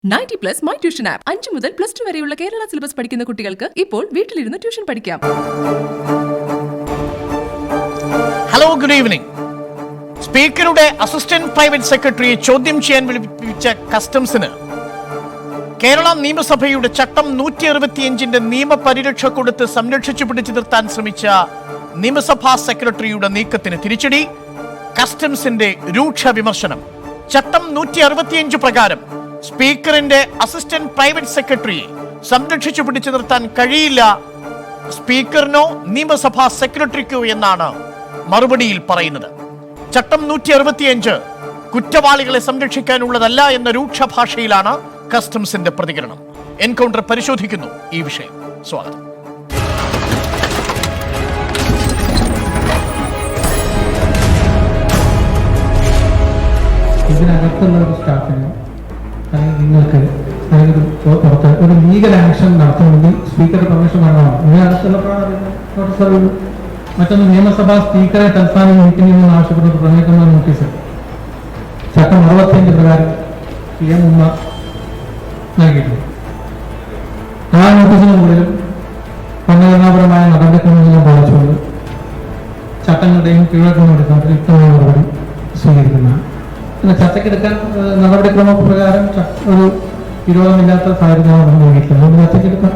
90+ my tuition app 5 മുതൽ +2 വരെയുള്ള Kerala syllabus പഠിക്കുന്ന കുട്ടികൾക്ക് ഇപ്പോൾ വീട്ടിലിരുന്ന് ട്യൂഷൻ പഠിക്കാം. Hello, good evening. സ്പീക്കറുടെ അസിസ്റ്റന്റ് പ്രൈവറ്റ് സെക്രട്ടറിയെ ചോദ്യം ചെയ്യാൻ വിളിപ്പിച്ച കസ്റ്റംസിന് കേരള നിയമസഭയുടെ ചട്ടം 165 നിയമപരിരക്ഷ കൊടുത്ത് സംരക്ഷിച്ചു പിടിച്ചു നിർത്താൻ ശ്രമിച്ച നിയമസഭാ സെക്രട്ടറിയുടെ നീക്കത്തിന് തിരിച്ചടി. കസ്റ്റംസിന്റെ രൂക്ഷ വിമർശനം. ചട്ടം 165 പ്രകാരം സ്പീക്കറിന്റെ അസിസ്റ്റന്റ് പ്രൈവറ്റ് സെക്രട്ടറിയെ സംരക്ഷിച്ചു പിടിച്ചു നിർത്താൻ കഴിയില്ല സ്പീക്കറിനോ നിയമസഭാ സെക്രട്ടറിക്കോ എന്നാണ് മറുപടിയിൽ പറയുന്നത്. ചട്ടം 165 കുറ്റവാളികളെ സംരക്ഷിക്കാനുള്ളതല്ല എന്ന രൂക്ഷ ഭാഷയിലാണ് കസ്റ്റംസിന്റെ പ്രതികരണം. എൻകൗണ്ടർ പരിശോധിക്കുന്നു ഈ വിഷയം. സ്വാഗതം. ഇതിനകത്തുള്ള ഒരു സ്റ്റാഫിന് അല്ലെങ്കിൽ നിങ്ങൾക്ക് അല്ലെങ്കിൽ പുറത്ത് ഒരു ലീഗൽ ആക്ഷൻ നടത്തണമെങ്കിൽ സ്പീക്കറുടെ പെർമിഷൻ വേണം. ഇതിനകത്തുള്ള മറ്റൊന്ന് നിയമസഭാ സ്പീക്കറെ തൽസ്ഥാനം നീക്കണമെന്ന് ആവശ്യപ്പെട്ട് പ്രമേയക്കുന്ന നോട്ടീസ് ചട്ടം 65 പ്രകാരം PM ഉമ്മ നൽകിയിട്ടുണ്ട്. ആ നോട്ടീസിന് മുകളിലും ഭരണഘടനാപരമായ നടപടിക്രമങ്ങളെല്ലാം പാലിച്ചുകൊണ്ട് ചട്ടങ്ങളുടെയും കീഴ്വഴക്കങ്ങളുടെ അടിസ്ഥാനത്തിൽ യുക്തമായ നടപടി സ്വീകരിക്കുന്നതാണ്. പിന്നെ ചർച്ചയ്ക്കെടുക്കാൻ നടപടിക്രമപ്രകാരം ഒരു വിരോധമില്ലാത്ത സാഹചര്യമാണ് നൽകിയിട്ടുള്ളത്. ചർച്ചയ്ക്കെടുക്കാൻ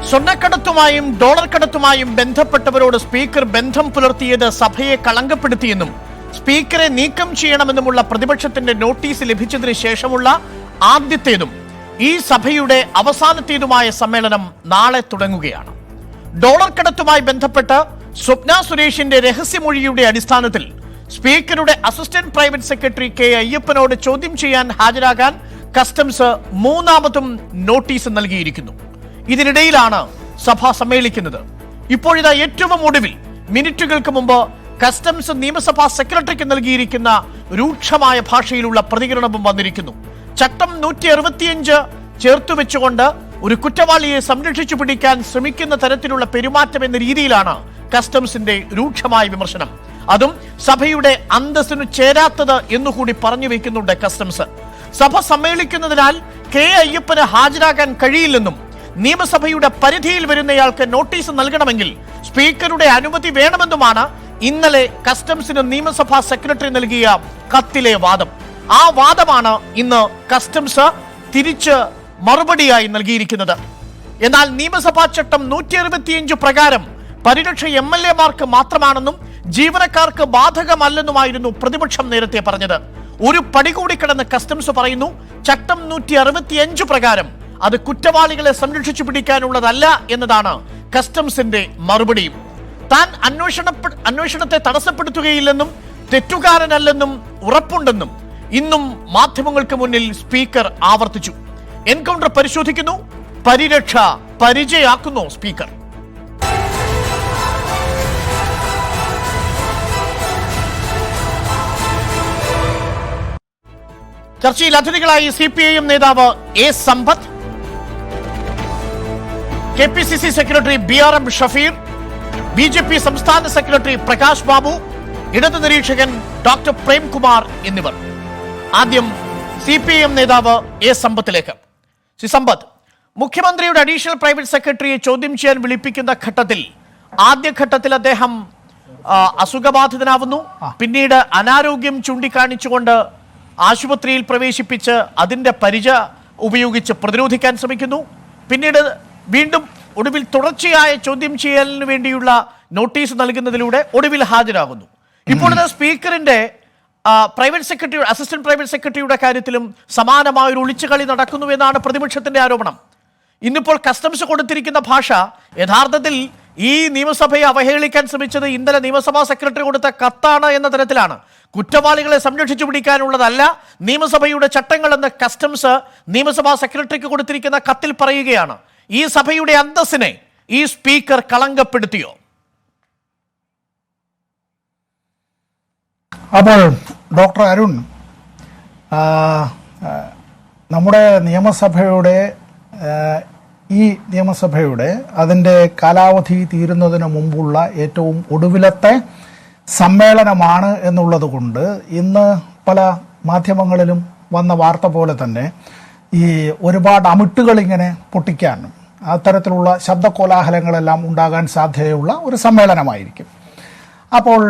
സ്വർണ്ണക്കടത്തുമായും ഡോളർ കടത്തുമായും ബന്ധപ്പെട്ടവരോട് സ്പീക്കർ ബന്ധം പുലർത്തിയത് സഭയെ കളങ്കപ്പെടുത്തിയെന്നും സ്പീക്കറെ നീക്കം ചെയ്യണമെന്നുമുള്ള പ്രതിപക്ഷത്തിന്റെ നോട്ടീസ് ലഭിച്ചതിന് ശേഷമുള്ള ആദ്യത്തേതും ഈ സഭയുടെ അവസാനത്തേതുമായ സമ്മേളനം നാളെ തുടങ്ങുകയാണ്. ഡോളർ കടത്തുമായി ബന്ധപ്പെട്ട് സ്വപ്ന സുരേഷിന്റെ രഹസ്യമൊഴിയുടെ അടിസ്ഥാനത്തിൽ സ്പീക്കറുടെ അസിസ്റ്റന്റ് പ്രൈവറ്റ് സെക്രട്ടറി കെ അയ്യപ്പനോട് ചോദ്യം ചെയ്യാൻ ഹാജരാകാൻ കസ്റ്റംസ് മൂന്നാമതും നോട്ടീസ് നൽകിയിരിക്കുന്നു. ഇതിനിടയിലാണ് സഭ സമ്മേളിക്കുന്നത്. ഇപ്പോഴിതാ ഏറ്റവും ഒടുവിൽ മിനിറ്റുകൾക്ക് മുമ്പ് കസ്റ്റംസ് നിയമസഭാ സെക്രട്ടറിക്ക് നൽകിയിരിക്കുന്ന രൂക്ഷമായ ഭാഷയിലുള്ള പ്രതികരണവും വന്നിരിക്കുന്നു. ചട്ടം 165 ചേർത്തു വെച്ചുകൊണ്ട് ഒരു കുറ്റവാളിയെ സംരക്ഷിച്ചു പിടിക്കാൻ ശ്രമിക്കുന്ന തരത്തിലുള്ള പെരുമാറ്റം എന്ന രീതിയിലാണ് കസ്റ്റംസിന്റെ രൂക്ഷമായ വിമർശനം. അതും സഭയുടെ അന്തസ്സിനു ചേരാത്തത് എന്നുകൂടി പറഞ്ഞു വെക്കുന്നുണ്ട് കസ്റ്റംസ്. സഭ സമ്മേളിക്കുന്നതിനാൽ കെ അയ്യപ്പന് ഹാജരാകാൻ കഴിയില്ലെന്നും നിയമസഭയുടെ പരിധിയിൽ വരുന്നയാൾക്ക് നോട്ടീസ് നൽകണമെങ്കിൽ സ്പീക്കറുടെ അനുമതി വേണമെന്നുമാണ് ഇന്നലെ കസ്റ്റംസിന് നിയമസഭാ സെക്രട്ടറി നൽകിയ കത്തിലെ വാദം. ആ വാദമാണ് ഇന്ന് കസ്റ്റംസ് തിരിച്ച് മറുപടിയായി നൽകിയിരിക്കുന്നത്. എന്നാൽ നിയമസഭാ ചട്ടം 165 പ്രകാരം പരിരക്ഷ MLA മാർക്ക് മാത്രമാണെന്നും ജീവനക്കാർക്ക് ബാധകമല്ലെന്നുമായിരുന്നു പ്രതിപക്ഷം നേരത്തെ പറഞ്ഞത്. ഒരു പടി കൂടി കടന്ന് കസ്റ്റംസ് പറയുന്നു, ചട്ടം 165 പ്രകാരം അത് കുറ്റവാളികളെ സംരക്ഷിച്ചു പിടിക്കാനുള്ളതല്ല എന്നതാണ് കസ്റ്റംസിന്റെ മറുപടിയും. താൻ അന്വേഷണത്തെ തടസ്സപ്പെടുത്തുകയില്ലെന്നും തെറ്റുകാരനല്ലെന്നും ഉറപ്പുണ്ടെന്നും ഇന്നും മാധ്യമങ്ങൾക്ക് മുന്നിൽ സ്പീക്കർ ആവർത്തിച്ചു. എൻകൗണ്ടർ പരിശോധിക്കുന്നു. പരിരക്ഷ പരിചയാക്കുന്നു സ്പീക്കർ. ചർച്ചയിൽ അതിഥികളായി CPIM നേതാവ് A. Sampath, KPCC secretary BRM Shafeer, BJP സംസ്ഥാന സെക്രട്ടറി പ്രകാശ് ബാബു, ഇടത് നിരീക്ഷകൻ ഡോക്ടർ പ്രേംകുമാർ എന്നിവർ. ആദ്യം CPIM നേതാവ് A. സമ്പത്തിലേക്ക്. സമ്പത്ത്, മുഖ്യമന്ത്രിയുടെ അഡീഷണൽ പ്രൈവറ്റ് സെക്രട്ടറിയെ ചോദ്യം ചെയ്യാൻ വിളിപ്പിക്കുന്ന ഘട്ടത്തിൽ ആദ്യഘട്ടത്തിൽ അദ്ദേഹം അസുഖബാധിതനാവുന്നു. പിന്നീട് അനാരോഗ്യം ചൂണ്ടിക്കാണിച്ചുകൊണ്ട് ആശുപത്രിയിൽ പ്രവേശിപ്പിച്ച് അതിൻ്റെ പരിച ഉപയോഗിച്ച് പ്രതിരോധിക്കാൻ ശ്രമിക്കുന്നു. പിന്നീട് വീണ്ടും ഒടുവിൽ തുടർച്ചയായ ചോദ്യം ചെയ്യലിന് വേണ്ടിയുള്ള നോട്ടീസ് നൽകുന്നതിലൂടെ ഒടുവിൽ ഹാജരാകുന്നു. ഇപ്പോഴത്തെ സ്പീക്കറിന്റെ പ്രൈവറ്റ് സെക്രട്ടറി അസിസ്റ്റന്റ് പ്രൈവറ്റ് സെക്രട്ടറിയുടെ കാര്യത്തിലും സമാനമായ ഒരു ഒളിച്ചുകളി നടക്കുന്നു എന്നാണ് പ്രതിപക്ഷത്തിന്റെ ആരോപണം. ഇന്നിപ്പോൾ കസ്റ്റംസ് കൊടുത്തിരിക്കുന്ന ഭാഷ യഥാർത്ഥത്തിൽ ഈ നിയമസഭയെ അവഹേളിക്കാൻ ശ്രമിച്ചത് ഇന്നലെ നിയമസഭാ സെക്രട്ടറി കൊടുത്ത കത്താണ് എന്ന തരത്തിലാണ്. കുറ്റവാളികളെ സംരക്ഷിച്ചു പിടിക്കാനുള്ളതല്ല നിയമസഭയുടെ ചട്ടങ്ങളെന്ന് കസ്റ്റംസ് നിയമസഭാ സെക്രട്ടറിക്ക് കൊടുത്തിരിക്കുന്ന കത്തിൽ പറയുകയാണ്. ഈ സഭയുടെ അന്തസ്സിനെ ഈ സ്പീക്കർ കളങ്കപ്പെടുത്തിയോ? അപ്പോൾ ഡോക്ടർ അരുൺ, നമ്മുടെ നിയമസഭയുടെ അതിൻ്റെ കാലാവധി തീരുന്നതിന് മുമ്പുള്ള ഏറ്റവും ഒടുവിലത്തെ സമ്മേളനമാണ് എന്നുള്ളത് കൊണ്ട് ഇന്ന് പല മാധ്യമങ്ങളിലും വന്ന വാർത്ത പോലെ തന്നെ ഈ ഒരുപാട് അമിട്ടുകൾ ഇങ്ങനെ പൊട്ടിക്കാനും അത്തരത്തിലുള്ള ശബ്ദകോലാഹലങ്ങളെല്ലാം ഉണ്ടാകാൻ സാധ്യതയുള്ള ഒരു സമ്മേളനമായിരിക്കും. അപ്പോൾ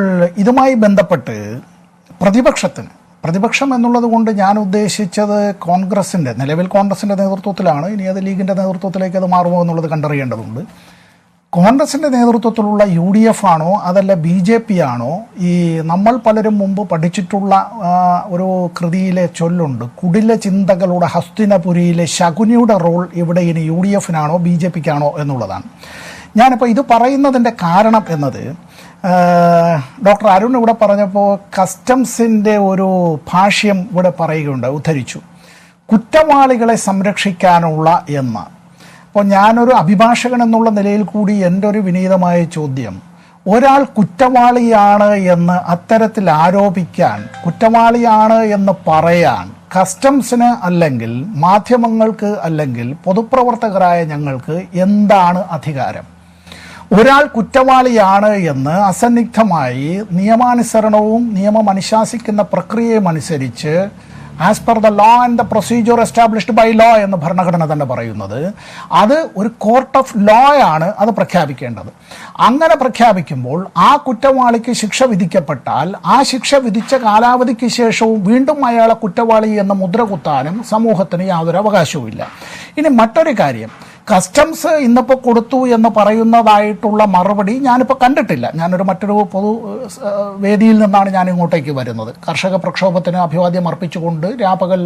ഇതുമായി ബന്ധപ്പെട്ട് പ്രതിപക്ഷം എന്നുള്ളത് കൊണ്ട് ഞാൻ ഉദ്ദേശിച്ചത് നിലവിൽ കോൺഗ്രസിൻ്റെ നേതൃത്വത്തിലാണ്. ഇനി അത് ലീഗിൻ്റെ നേതൃത്വത്തിലേക്ക് അത് മാറുമോ എന്നുള്ളത് കണ്ടറിയേണ്ടതുണ്ട്. കോൺഗ്രസിൻ്റെ നേതൃത്വത്തിലുള്ള UDF ആണോ അതല്ല BJP ആണോ? ഈ നമ്മൾ പലരും മുമ്പ് പഠിച്ചിട്ടുള്ള ഒരു കൃതിയിലെ ചൊല്ലുണ്ട്, കുടില ചിന്തകളുടെ ഹസ്തിനപുരിയിലെ ശകുനിയുടെ റോൾ ഇവിടെ ഇനി UDFനാണോ BJPക്കാണോ എന്നുള്ളതാണ്. ഞാനിപ്പോൾ ഇത് പറയുന്നതിൻ്റെ കാരണം എന്നത് ഡോക്ടർ അരുൺ ഇവിടെ പറഞ്ഞപ്പോൾ കസ്റ്റംസിൻ്റെ ഒരു ഭാഷ്യം ഇവിടെ പറയുകയുണ്ട്, ഉദ്ധരിച്ചു, കുറ്റവാളികളെ സംരക്ഷിക്കാനുള്ള എന്ന്. അപ്പോൾ ഞാനൊരു അഭിഭാഷകൻ എന്നുള്ള നിലയിൽ കൂടി എൻ്റെ ഒരു വിനീതമായ ചോദ്യം, ഒരാൾ കുറ്റവാളിയാണ് എന്ന് അത്തരത്തിൽ ആരോപിക്കാൻ, കുറ്റവാളിയാണ് എന്ന് പറയാൻ കസ്റ്റംസിന് അല്ലെങ്കിൽ മാധ്യമങ്ങൾക്ക് അല്ലെങ്കിൽ പൊതുപ്രവർത്തകരായ ഞങ്ങൾക്ക് എന്താണ് അധികാരം? ഒരാൾ കുറ്റവാളിയാണ് എന്ന് അസന്നിഗ്ധമായി നിയമാനുസരണവും നിയമം അനുശാസിക്കുന്ന പ്രക്രിയയും അനുസരിച്ച് as per the law and the procedure established by law എന്ന് ഭരണഘടന തന്നെ പറയുന്നത്, അത് ഒരു കോർട്ട് ഓഫ് ലോ ആണ് അത് പ്രഖ്യാപിക്കേണ്ടത്. അങ്ങനെ പ്രഖ്യാപിക്കുമ്പോൾ ആ കുറ്റവാളിക്ക് ശിക്ഷ വിധിക്കപ്പെട്ടാൽ ആ ശിക്ഷ വിധിച്ച കാലാവധിക്ക് ശേഷവും വീണ്ടും അയാളെ കുറ്റവാളി എന്ന് മുദ്ര കുത്താനും സമൂഹത്തിന് യാതൊരു അവകാശവുമില്ല. ഇനി മറ്റൊരു കാര്യം, കസ്റ്റംസ് ഇന്നിപ്പോൾ കൊടുത്തു എന്ന് പറയുന്നതായിട്ടുള്ള മറുപടി ഞാനിപ്പോൾ കണ്ടിട്ടില്ല. മറ്റൊരു പൊതു വേദിയിൽ നിന്നാണ് ഞാൻ ഇങ്ങോട്ടേക്ക് വരുന്നത്. കർഷക പ്രക്ഷോഭത്തിന് അഭിവാദ്യം അർപ്പിച്ചുകൊണ്ട് രാപകൽ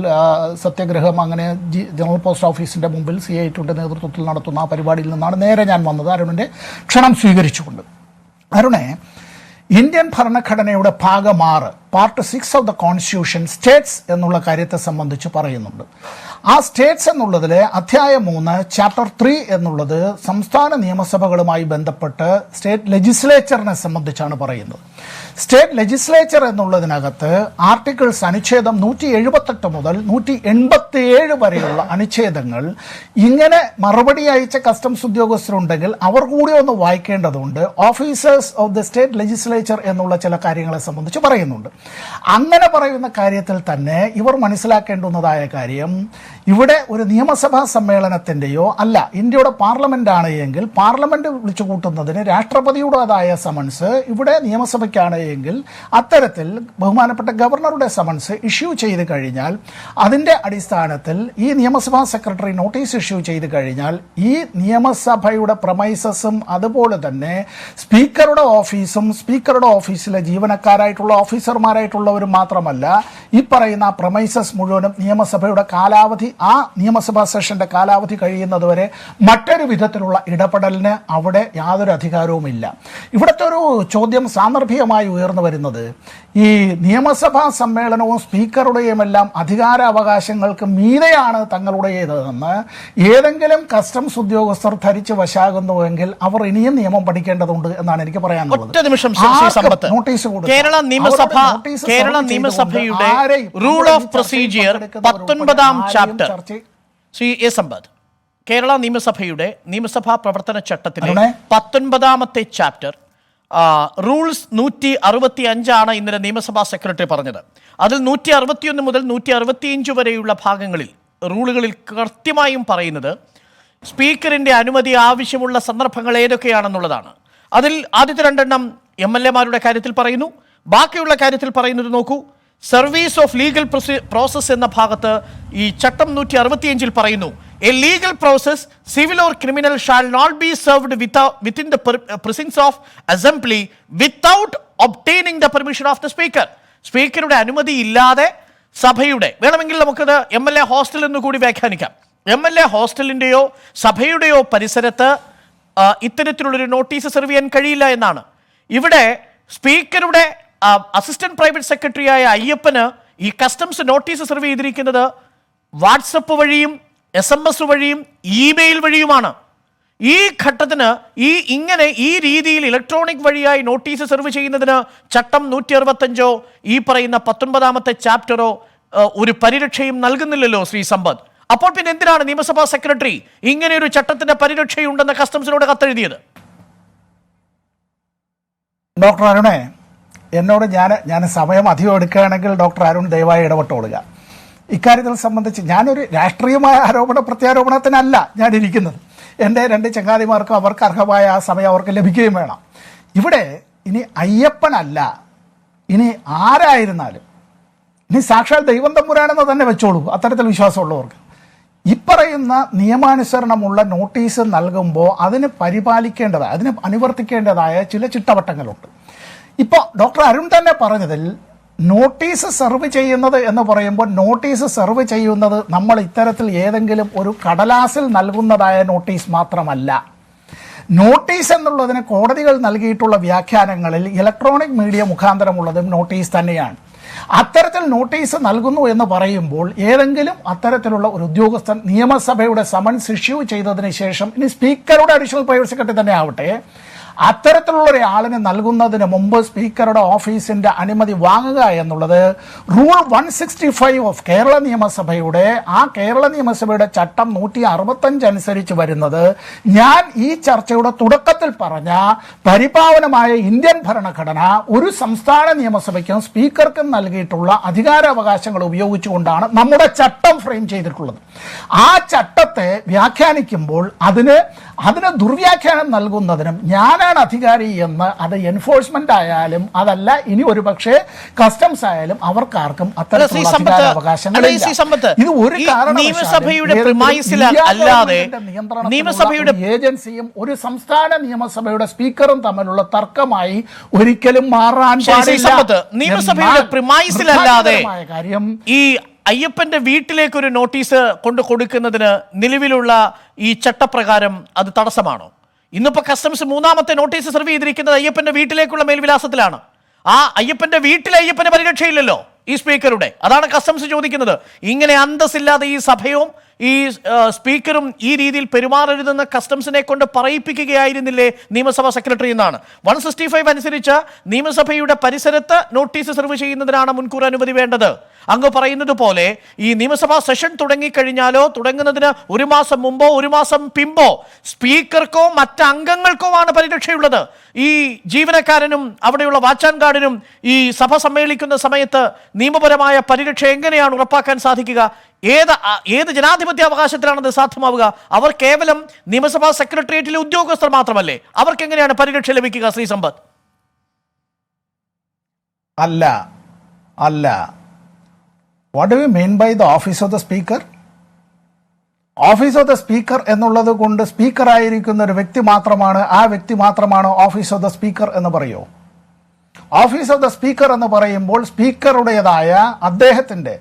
സത്യഗ്രഹം അങ്ങനെ ജനറൽ പോസ്റ്റ് ഓഫീസിൻ്റെ മുമ്പിൽ CI2ൻ്റെ നേതൃത്വത്തിൽ നടത്തുന്ന ആ പരിപാടിയിൽ നിന്നാണ് നേരെ ഞാൻ വന്നത്, അരുണിൻ്റെ ക്ഷണം സ്വീകരിച്ചുകൊണ്ട്. അരുണെ, ഇന്ത്യൻ ഭരണഘടനയുടെ ഭാഗം 6 part 6 of the constitution States എന്നുള്ള കാര്യത്തെ സംബന്ധിച്ച് പറയുന്നുണ്ട്. ആ സ്റ്റേറ്റ്സ് എന്നുള്ളതിൽ അധ്യായം 3 ചാപ്റ്റർ 3 എന്നുള്ളത് സംസ്ഥാന നിയമസഭകളുമായി ബന്ധപ്പെട്ട് സ്റ്റേറ്റ് ലെജിസ്ലേച്ചറിനെ സംബന്ധിച്ചാണ് പറയുന്നത്. സ്റ്റേറ്റ് ലെജിസ്ലേച്ചർ എന്നുള്ളതിനകത്ത് ആർട്ടിക്കിൾസ് അനുച്ഛേദം 178 മുതൽ 187 വരെയുള്ള അനുച്ഛേദങ്ങൾ ഇങ്ങനെ മറുപടി അയച്ച കസ്റ്റംസ് ഉദ്യോഗസ്ഥരുണ്ടെങ്കിൽ അവർ കൂടി ഒന്ന് വായിക്കേണ്ടതുണ്ട്. Officers of the state legislature എന്നുള്ള ചില കാര്യങ്ങളെ സംബന്ധിച്ച് പറയുന്നുണ്ട്. അങ്ങനെ പറയുന്ന കാര്യത്തിൽ തന്നെ ഇവർ മനസ്സിലാക്കേണ്ടുന്നതായ കാര്യം, ഇവിടെ ഒരു നിയമസഭാ സമ്മേളനത്തിൻ്റെയോ അല്ല, ഇന്ത്യയുടെ പാർലമെന്റ് ആണ് എങ്കിൽ പാർലമെന്റ് വിളിച്ചു കൂട്ടുന്നതിന് രാഷ്ട്രപതിയുടേതായ സമൻസ്, ഇവിടെ നിയമസഭയ്ക്കാണ് എങ്കിൽ അത്തരത്തിൽ ബഹുമാനപ്പെട്ട ഗവർണറുടെ സമൻസ് ഇഷ്യൂ ചെയ്ത് കഴിഞ്ഞാൽ അതിൻ്റെ അടിസ്ഥാനത്തിൽ ഈ നിയമസഭാ സെക്രട്ടറി നോട്ടീസ് ഇഷ്യൂ ചെയ്ത് കഴിഞ്ഞാൽ ഈ നിയമസഭയുടെ പ്രമൈസസും അതുപോലെ തന്നെ സ്പീക്കറുടെ ഓഫീസും സ്പീക്കറുടെ ഓഫീസിലെ ജീവനക്കാരായിട്ടുള്ള ഓഫീസർമാരായിട്ടുള്ളവരും മാത്രമല്ല, ഈ പറയുന്ന പ്രമൈസസ് മുഴുവനും നിയമസഭയുടെ കാലാവധി, ആ നിയമസഭാ സെഷന്റെ കാലാവധി കഴിയുന്നതുവരെ മറ്റൊരു വിധത്തിലുള്ള ഇടപെടലിന് അവിടെ യാതൊരു അധികാരവുമില്ല. ഇവിടുത്തെ ഒരു ചോദ്യം സാന്ദർഭികമായി ഉയർന്നു വരുന്നത്, ഈ നിയമസഭാ സമ്മേളനവും സ്പീക്കറുടെയും എല്ലാം അധികാരാവകാശങ്ങൾക്ക് മീതെയാണ് തങ്ങളുടേതെന്ന് ഏതെങ്കിലും കസ്റ്റംസ് ഉദ്യോഗസ്ഥർ ധരിച്ച് വശാകുന്നുവെങ്കിൽ അവർ ഇനിയും നിയമം പഠിക്കേണ്ടതുണ്ട് എന്നാണ് എനിക്ക് പറയാനുള്ളത്. കേരള നിയമസഭയുടെ rule of procedure 19-ാം chapter Kerala നിയമസഭയുടെ നിയമസഭാ പ്രവർത്തന ചട്ടത്തിലെ 19-ാമത്തെ ചാപ്റ്റർ റൂൾസ് 165 ഇന്നലെ നിയമസഭാ സെക്രട്ടറി പറഞ്ഞത്. അതിൽ 161 മുതൽ 165 വരെയുള്ള ഭാഗങ്ങളിൽ റൂളുകളിൽ കൃത്യമായും പറയുന്നത് സ്പീക്കറിന്റെ അനുമതി ആവശ്യമുള്ള സന്ദർഭങ്ങൾ ഏതൊക്കെയാണെന്നുള്ളതാണ്. അതിൽ ആദ്യത്തെ 2 എണ്ണം MLA-മാരുടെ കാര്യത്തിൽ പറയുന്നു. ബാക്കിയുള്ള കാര്യത്തിൽ പറയുന്നത് നോക്കൂ, സർവീസ് ഓഫ് ലീഗൽ പ്രോസസ് എന്ന ഭാഗത്ത് ഈ ചട്ടം 165 പറയുന്നു, a legal process civil or criminal shall not be served within the presence of assembly without obtaining the permission of the speaker. സ്പീക്കറുടെ അനുമതി ഇല്ലാതെ സഭയുടെ, വേണമെങ്കിൽ നമുക്കത് MLA ഹോസ്റ്റൽ എന്ന് കൂടി വ്യാഖ്യാനിക്കാം, MLA ഹോസ്റ്റലിൻ്റെയോ സഭയുടെയോ പരിസരത്ത് ഇത്തരത്തിലുള്ളൊരു നോട്ടീസ് സെർവ് ചെയ്യാൻ കഴിയില്ല എന്നാണ്. ഇവിടെ സ്പീക്കറുടെ അസിസ്റ്റന്റ് പ്രൈവറ്റ് സെക്രട്ടറിയായ അയ്യപ്പന് ഈ കസ്റ്റംസ് നോട്ടീസ് സെർവ് ചെയ്തിരിക്കുന്നത് വാട്സപ്പ് വഴിയും SMS വഴിയും ഇമെയിൽ വഴിയുമാണ്. ഈ ഘട്ടത്തിന് ഇങ്ങനെ ഈ രീതിയിൽ ഇലക്ട്രോണിക് വഴിയായി നോട്ടീസ് സെർവ് ചെയ്യുന്നതിന് ചട്ടം 165 ഈ പറയുന്ന 19-ാമത്തെ ചാപ്റ്ററോ ഒരു പരിരക്ഷയും നൽകുന്നില്ലല്ലോ ശ്രീ സമ്പത്ത്. അപ്പോൾ പിന്നെ എന്തിനാണ് നിയമസഭാ സെക്രട്ടറി ഇങ്ങനെ ഒരു ചട്ടത്തിന്റെ പരിരക്ഷയുണ്ടെന്ന് കസ്റ്റംസിനോട് കത്തെഴുതിയത്? ഡോക്ടർ അരുണേ, എന്നോട് ഞാൻ സമയം അധികം എടുക്കുകയാണെങ്കിൽ ഡോക്ടർ അരുൺ ദയവായി ഇടപെട്ടോളുക. ഇക്കാര്യത്തിൽ സംബന്ധിച്ച് ഞാനൊരു രാഷ്ട്രീയമായ ആരോപണ പ്രത്യാരോപണത്തിനല്ല ഞാൻ ഇരിക്കുന്നത്. എൻ്റെ 2 ചങ്ങാതിമാർക്കും അവർക്ക് അർഹമായ ആ സമയം അവർക്ക് ലഭിക്കുകയും വേണം. ഇവിടെ ഇനി അയ്യപ്പനല്ല, ഇനി ആരായിരുന്നാലും, ഇനി സാക്ഷാൽ ദൈവം തമ്പുരാനെന്ന് തന്നെ വെച്ചോളൂ അത്തരത്തിൽ വിശ്വാസമുള്ളവർക്ക്, ഇപ്പറയുന്ന നിയമാനുസരണമുള്ള നോട്ടീസ് നൽകുമ്പോൾ അതിന് പരിപാലിക്കേണ്ടതായ, അതിന് അനുവർത്തിക്കേണ്ടതായ ചില ചിട്ടവട്ടങ്ങളുണ്ട്. ഇപ്പോൾ ഡോക്ടർ അരുൺ തന്നെ പറഞ്ഞതിൽ നോട്ടീസ് സെർവ് ചെയ്യുന്നത് എന്ന് പറയുമ്പോൾ നോട്ടീസ് സെർവ് ചെയ്യുന്നത് നമ്മൾ ഇത്തരത്തിൽ ഏതെങ്കിലും ഒരു കടലാസിൽ നൽകുന്നതായ നോട്ടീസ് മാത്രമല്ല. നോട്ടീസ് എന്നുള്ളതിന് കോടതികൾ നൽകിയിട്ടുള്ള വ്യാഖ്യാനങ്ങളിൽ ഇലക്ട്രോണിക് മീഡിയ മുഖാന്തരമുള്ളതും നോട്ടീസ് തന്നെയാണ്. അത്തരത്തിൽ നോട്ടീസ് നൽകുന്നു എന്ന് പറയുമ്പോൾ ഏതെങ്കിലും അത്തരത്തിലുള്ള ഒരു ഉദ്യോഗസ്ഥൻ നിയമസഭയുടെ സമൻസ് ഇഷ്യൂ ചെയ്തതിന് ശേഷം, ഇനി സ്പീക്കറുടെ അഡീഷണൽ പ്രൈവറ്റ് സെക്രട്ടറി തന്നെ ആവട്ടെ, അത്തരത്തിലുള്ള ഒരാളിന് നൽകുന്നതിന് മുമ്പ് സ്പീക്കറുടെ ഓഫീസിന്റെ അനുമതി വാങ്ങുക എന്നുള്ളത് റൂൾ 165 ഓഫ് കേരള നിയമസഭയുടെ, ആ കേരള നിയമസഭയുടെ ചട്ടം 165 അനുസരിച്ച് വരുന്നത്, ഞാൻ ഈ ചർച്ചയുടെ തുടക്കത്തിൽ പറഞ്ഞ പരിപാവനമായ ഇന്ത്യൻ ഭരണഘടന ഒരു സംസ്ഥാന നിയമസഭയ്ക്കും സ്പീക്കർക്കും നൽകിയിട്ടുള്ള അധികാരാവകാശങ്ങൾ ഉപയോഗിച്ചുകൊണ്ടാണ് നമ്മുടെ ചട്ടം ഫ്രെയിം ചെയ്തിട്ടുള്ളത്. ആ ചട്ടത്തെ വ്യാഖ്യാനിക്കുമ്പോൾ അതിന് ദുർവ്യാഖ്യാനം നൽകുന്നതിനും ഞാനാണ് അധികാരി എന്ന്, അത് എൻഫോഴ്സ്മെന്റ് ആയാലും അതല്ല ഇനി ഒരു പക്ഷേ കസ്റ്റംസ് ആയാലും അവർക്കാർക്കും അത്തരത്തിലുള്ള അധികാരാവകാശങ്ങളില്ല. ഇത് ഒരു നിയമസഭയുടെ അല്ലാതെ നിയമസഭയുടെ ഏജൻസിയും ഒരു സംസ്ഥാന നിയമസഭയുടെ സ്പീക്കറും തമ്മിലുള്ള തർക്കമായി ഒരിക്കലും മാറാൻ പാടില്ല. നിയമസഭയുടെ പ്രിമൈസിലല്ലാതെ കാര്യം ഈ അയ്യപ്പന്റെ വീട്ടിലേക്ക് ഒരു നോട്ടീസ് കൊടുക്കുന്നതിന് നിലവിലുള്ള ഈ ചട്ടപ്രകാരം അത് തടസ്സമാണോ? ഇന്നിപ്പോ കസ്റ്റംസ് 3ാമത്തെ നോട്ടീസ് സെർവ് ചെയ്തിരിക്കുന്നത് അയ്യപ്പന്റെ വീട്ടിലേക്കുള്ള മേൽവിലാസത്തിലാണ്. ആ അയ്യപ്പന്റെ വീട്ടിലെ അയ്യപ്പന് പരിരക്ഷയില്ലല്ലോ ഈ സ്പീക്കറുടെ. അതാണ് കസ്റ്റംസ് ചോദിക്കുന്നത്. ഇങ്ങനെ അന്തസ്സില്ലാതെ ഈ സഭയും ഈ സ്പീക്കറും ഈ രീതിയിൽ പെരുമാറരുതെന്ന് കസ്റ്റംസിനെ കൊണ്ട് പറയിപ്പിക്കുകയായിരുന്നില്ലേ നിയമസഭാ സെക്രട്ടറി എന്നാണ്. 165 അനുസരിച്ച് നിയമസഭയുടെ പരിസരത്ത് നോട്ടീസ് സെർവ് ചെയ്യുന്നതിനാണ് മുൻകൂർ അനുമതി വേണ്ടത്. അങ്ങ് പറയുന്നത് പോലെ ഈ നിയമസഭാ സെഷൻ തുടങ്ങിക്കഴിഞ്ഞാലോ തുടങ്ങുന്നതിന് 1 മാസം മുമ്പോ 1 മാസം പിമ്പോ സ്പീക്കർക്കോ മറ്റ് അംഗങ്ങൾക്കോ ആണ് പരിരക്ഷയുള്ളത്. ഈ ജീവനക്കാരനും അവിടെയുള്ള വാച്ചാൻ ഗാർഡിനും ഈ സഭ സമ്മേളിക്കുന്ന സമയത്ത് നിയമപരമായ പരിരക്ഷ എങ്ങനെയാണ് ഉറപ്പാക്കാൻ സാധിക്കുക? ഏത് ജനാധിപത്യ അവകാശത്തിലാണത് സാധ്യമാവുക? അവർ കേവലം നിയമസഭാ സെക്രട്ടേറിയറ്റിലെ ഉദ്യോഗസ്ഥർ മാത്രമല്ലേ? അവർക്ക് എങ്ങനെയാണ് പരിരക്ഷ ലഭിക്കുക? ശ്രീ സമ്പത്ത്, അല്ല. What do you mean by the office of the speaker? Office of the speaker എന്നുള്ളത് കൊണ്ട് സ്പീക്കർ ആയിരിക്കുന്ന ഒരു വ്യക്തി മാത്രമാണ്, ആ വ്യക്തി മാത്രമാണ് ഓഫീസ് ഓഫ് ദ സ്പീക്കർ എന്ന് പറയൂ? ഓഫീസ് ഓഫ് ദ സ്പീക്കർ എന്ന് പറയുമ്പോൾ സ്പീക്കറുടേതായ അദ്ദേഹത്തിൻ്റെ,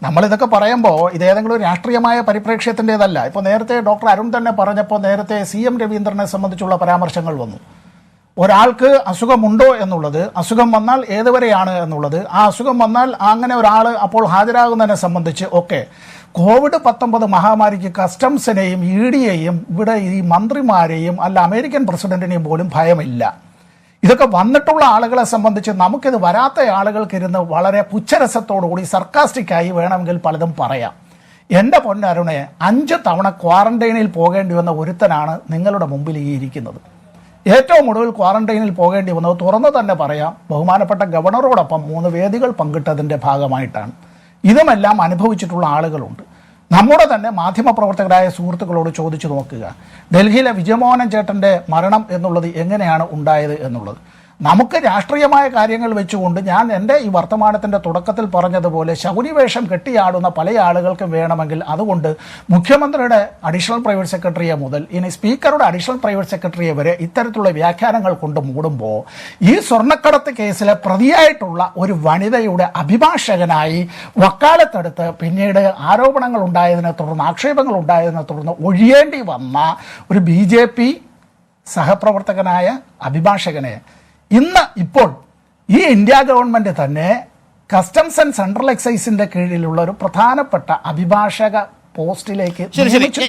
നമ്മളിതൊക്കെ പറയുമ്പോൾ ഇതേതെങ്കിലും ഒരു രാഷ്ട്രീയമായ പരിപ്രേക്ഷ്യത്തിൻ്റെതല്ല. ഇപ്പോൾ നേരത്തെ ഡോക്ടർ അരുൺ തന്നെ പറഞ്ഞപ്പോൾ നേരത്തെ CM രവീന്ദ്രനെ സംബന്ധിച്ചുള്ള പരാമർശങ്ങൾ വന്നു. ഒരാൾക്ക് അസുഖമുണ്ടോ എന്നുള്ളത്, അസുഖം വന്നാൽ ഏതുവരെയാണ് എന്നുള്ളത്, ആ അസുഖം വന്നാൽ അങ്ങനെ ഒരാൾ അപ്പോൾ ഹാജരാകുന്നതിനെ സംബന്ധിച്ച് ഒക്കെ COVID-19 മഹാമാരിക്ക് കസ്റ്റംസിനെയും ED-യെയും ഇവിടെ ഈ മന്ത്രിമാരെയും അല്ല അമേരിക്കൻ പ്രസിഡന്റിനെയും പോലും ഭയമില്ല. ഇതൊക്കെ വന്നിട്ടുള്ള ആളുകളെ സംബന്ധിച്ച് നമുക്കിത് വരാത്ത ആളുകൾക്കിരുന്ന് വളരെ പുച്ഛരസത്തോടുകൂടി സർക്കാസ്റ്റിക്കായി വേണമെങ്കിൽ പലതും പറയാം. എൻ്റെ പൊന്നരുണെ, 5 തവണ ക്വാറന്റൈനിൽ പോകേണ്ടി വന്ന ഒരുത്തനാണ് നിങ്ങളുടെ മുമ്പിൽ ഈ ഇരിക്കുന്നത്. ഏറ്റവും ഒടുവിൽ ക്വാറന്റൈനിൽ പോകേണ്ടി വന്നത് തുറന്നു തന്നെ പറയാം, ബഹുമാനപ്പെട്ട ഗവർണറോടൊപ്പം 3 വേദികൾ പങ്കിട്ടതിൻ്റെ ഭാഗമായിട്ടാണ്. ഇതുമെല്ലാം അനുഭവിച്ചിട്ടുള്ള ആളുകളുണ്ട്. നമ്മുടെ തന്നെ മാധ്യമപ്രവർത്തകരായ സുഹൃത്തുക്കളോട് ചോദിച്ചു നോക്കുക, ഡൽഹിയിലെ വിജയമോഹനൻ ചേട്ടൻ്റെ മരണം എന്നുള്ളത് എങ്ങനെയാണ് ഉണ്ടായത് എന്നുള്ളത്. നമുക്ക് രാഷ്ട്രീയമായ കാര്യങ്ങൾ വെച്ചുകൊണ്ട് ഞാൻ എൻ്റെ ഈ വർത്തമാനത്തിൻ്റെ തുടക്കത്തിൽ പറഞ്ഞതുപോലെ ശകുനിവേഷം കെട്ടിയാടുന്ന പല ആളുകൾക്കും വേണമെങ്കിൽ അതുകൊണ്ട് മുഖ്യമന്ത്രിയുടെ അഡീഷണൽ പ്രൈവറ്റ് സെക്രട്ടറിയെ മുതൽ ഇനി സ്പീക്കറുടെ അഡീഷണൽ പ്രൈവറ്റ് സെക്രട്ടറിയെ വരെ ഇത്തരത്തിലുള്ള വ്യാഖ്യാനങ്ങൾ കൊണ്ട് മൂടുമ്പോൾ ഈ സ്വർണ്ണക്കടത്ത് കേസിലെ പ്രതിയായിട്ടുള്ള ഒരു വനിതയുടെ അഭിഭാഷകനായി വക്കാലത്തെടുത്ത് പിന്നീട് ആരോപണങ്ങൾ ഉണ്ടായതിനെ തുടർന്ന്, ആക്ഷേപങ്ങൾ ഉണ്ടായതിനെ തുടർന്ന് ഒഴിയേണ്ടി വന്ന ഒരു BJP സഹപ്രവർത്തകനായ അഭിഭാഷകനെ ഇപ്പോൾ ഈ ഇന്ത്യ ഗവൺമെന്റ് തന്നെ കസ്റ്റംസ് ആൻഡ് സെൻട്രൽ എക്സൈസിന്റെ കീഴിലുള്ള ഒരു പ്രധാനപ്പെട്ട അഭിഭാഷക പോസ്റ്റിലേക്ക്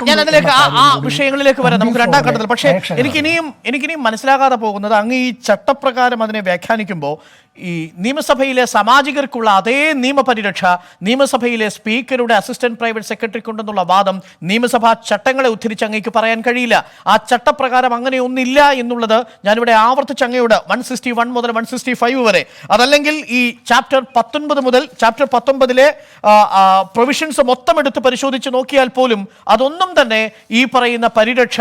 ഞാൻ അതിലേക്ക് ആ വിഷയങ്ങളിലേക്ക് വരാം നമുക്ക് 2ാം ഘട്ടത്തിൽ. പക്ഷേ എനിക്കിനിയും മനസ്സിലാകാതെ പോകുന്നത്, അങ്ങ് ഈ ചട്ടപ്രകാരം അതിനെ വ്യാഖ്യാനിക്കുമ്പോൾ ഈ നിയമസഭയിലെ സാമാജികർക്കുള്ള അതേ നിയമപരിരക്ഷ നിയമസഭയിലെ സ്പീക്കറുടെ അസിസ്റ്റന്റ് പ്രൈവറ്റ് സെക്രട്ടറിക്കുണ്ടെന്നുള്ള വാദം നിയമസഭാ ചട്ടങ്ങളെ ഉദ്ധരിച്ച് അങ്ങേക്ക് പറയാൻ കഴിയില്ല. ആ ചട്ടപ്രകാരം അങ്ങനെയൊന്നില്ല എന്നുള്ളത് ഞാനിവിടെ ആവർത്തിച്ച് അങ്ങയോട് 161 മുതൽ 165 വരെ, അതല്ലെങ്കിൽ ഈ ചാപ്റ്റർ 19 മുതൽ ചാപ്റ്റർ 19 പ്രൊവിഷൻസ് മൊത്തം എടുത്ത് പരിശോധിച്ച് നോക്കിയാൽ പോലും അതൊന്നും തന്നെ ഈ പറയുന്ന പരിരക്ഷ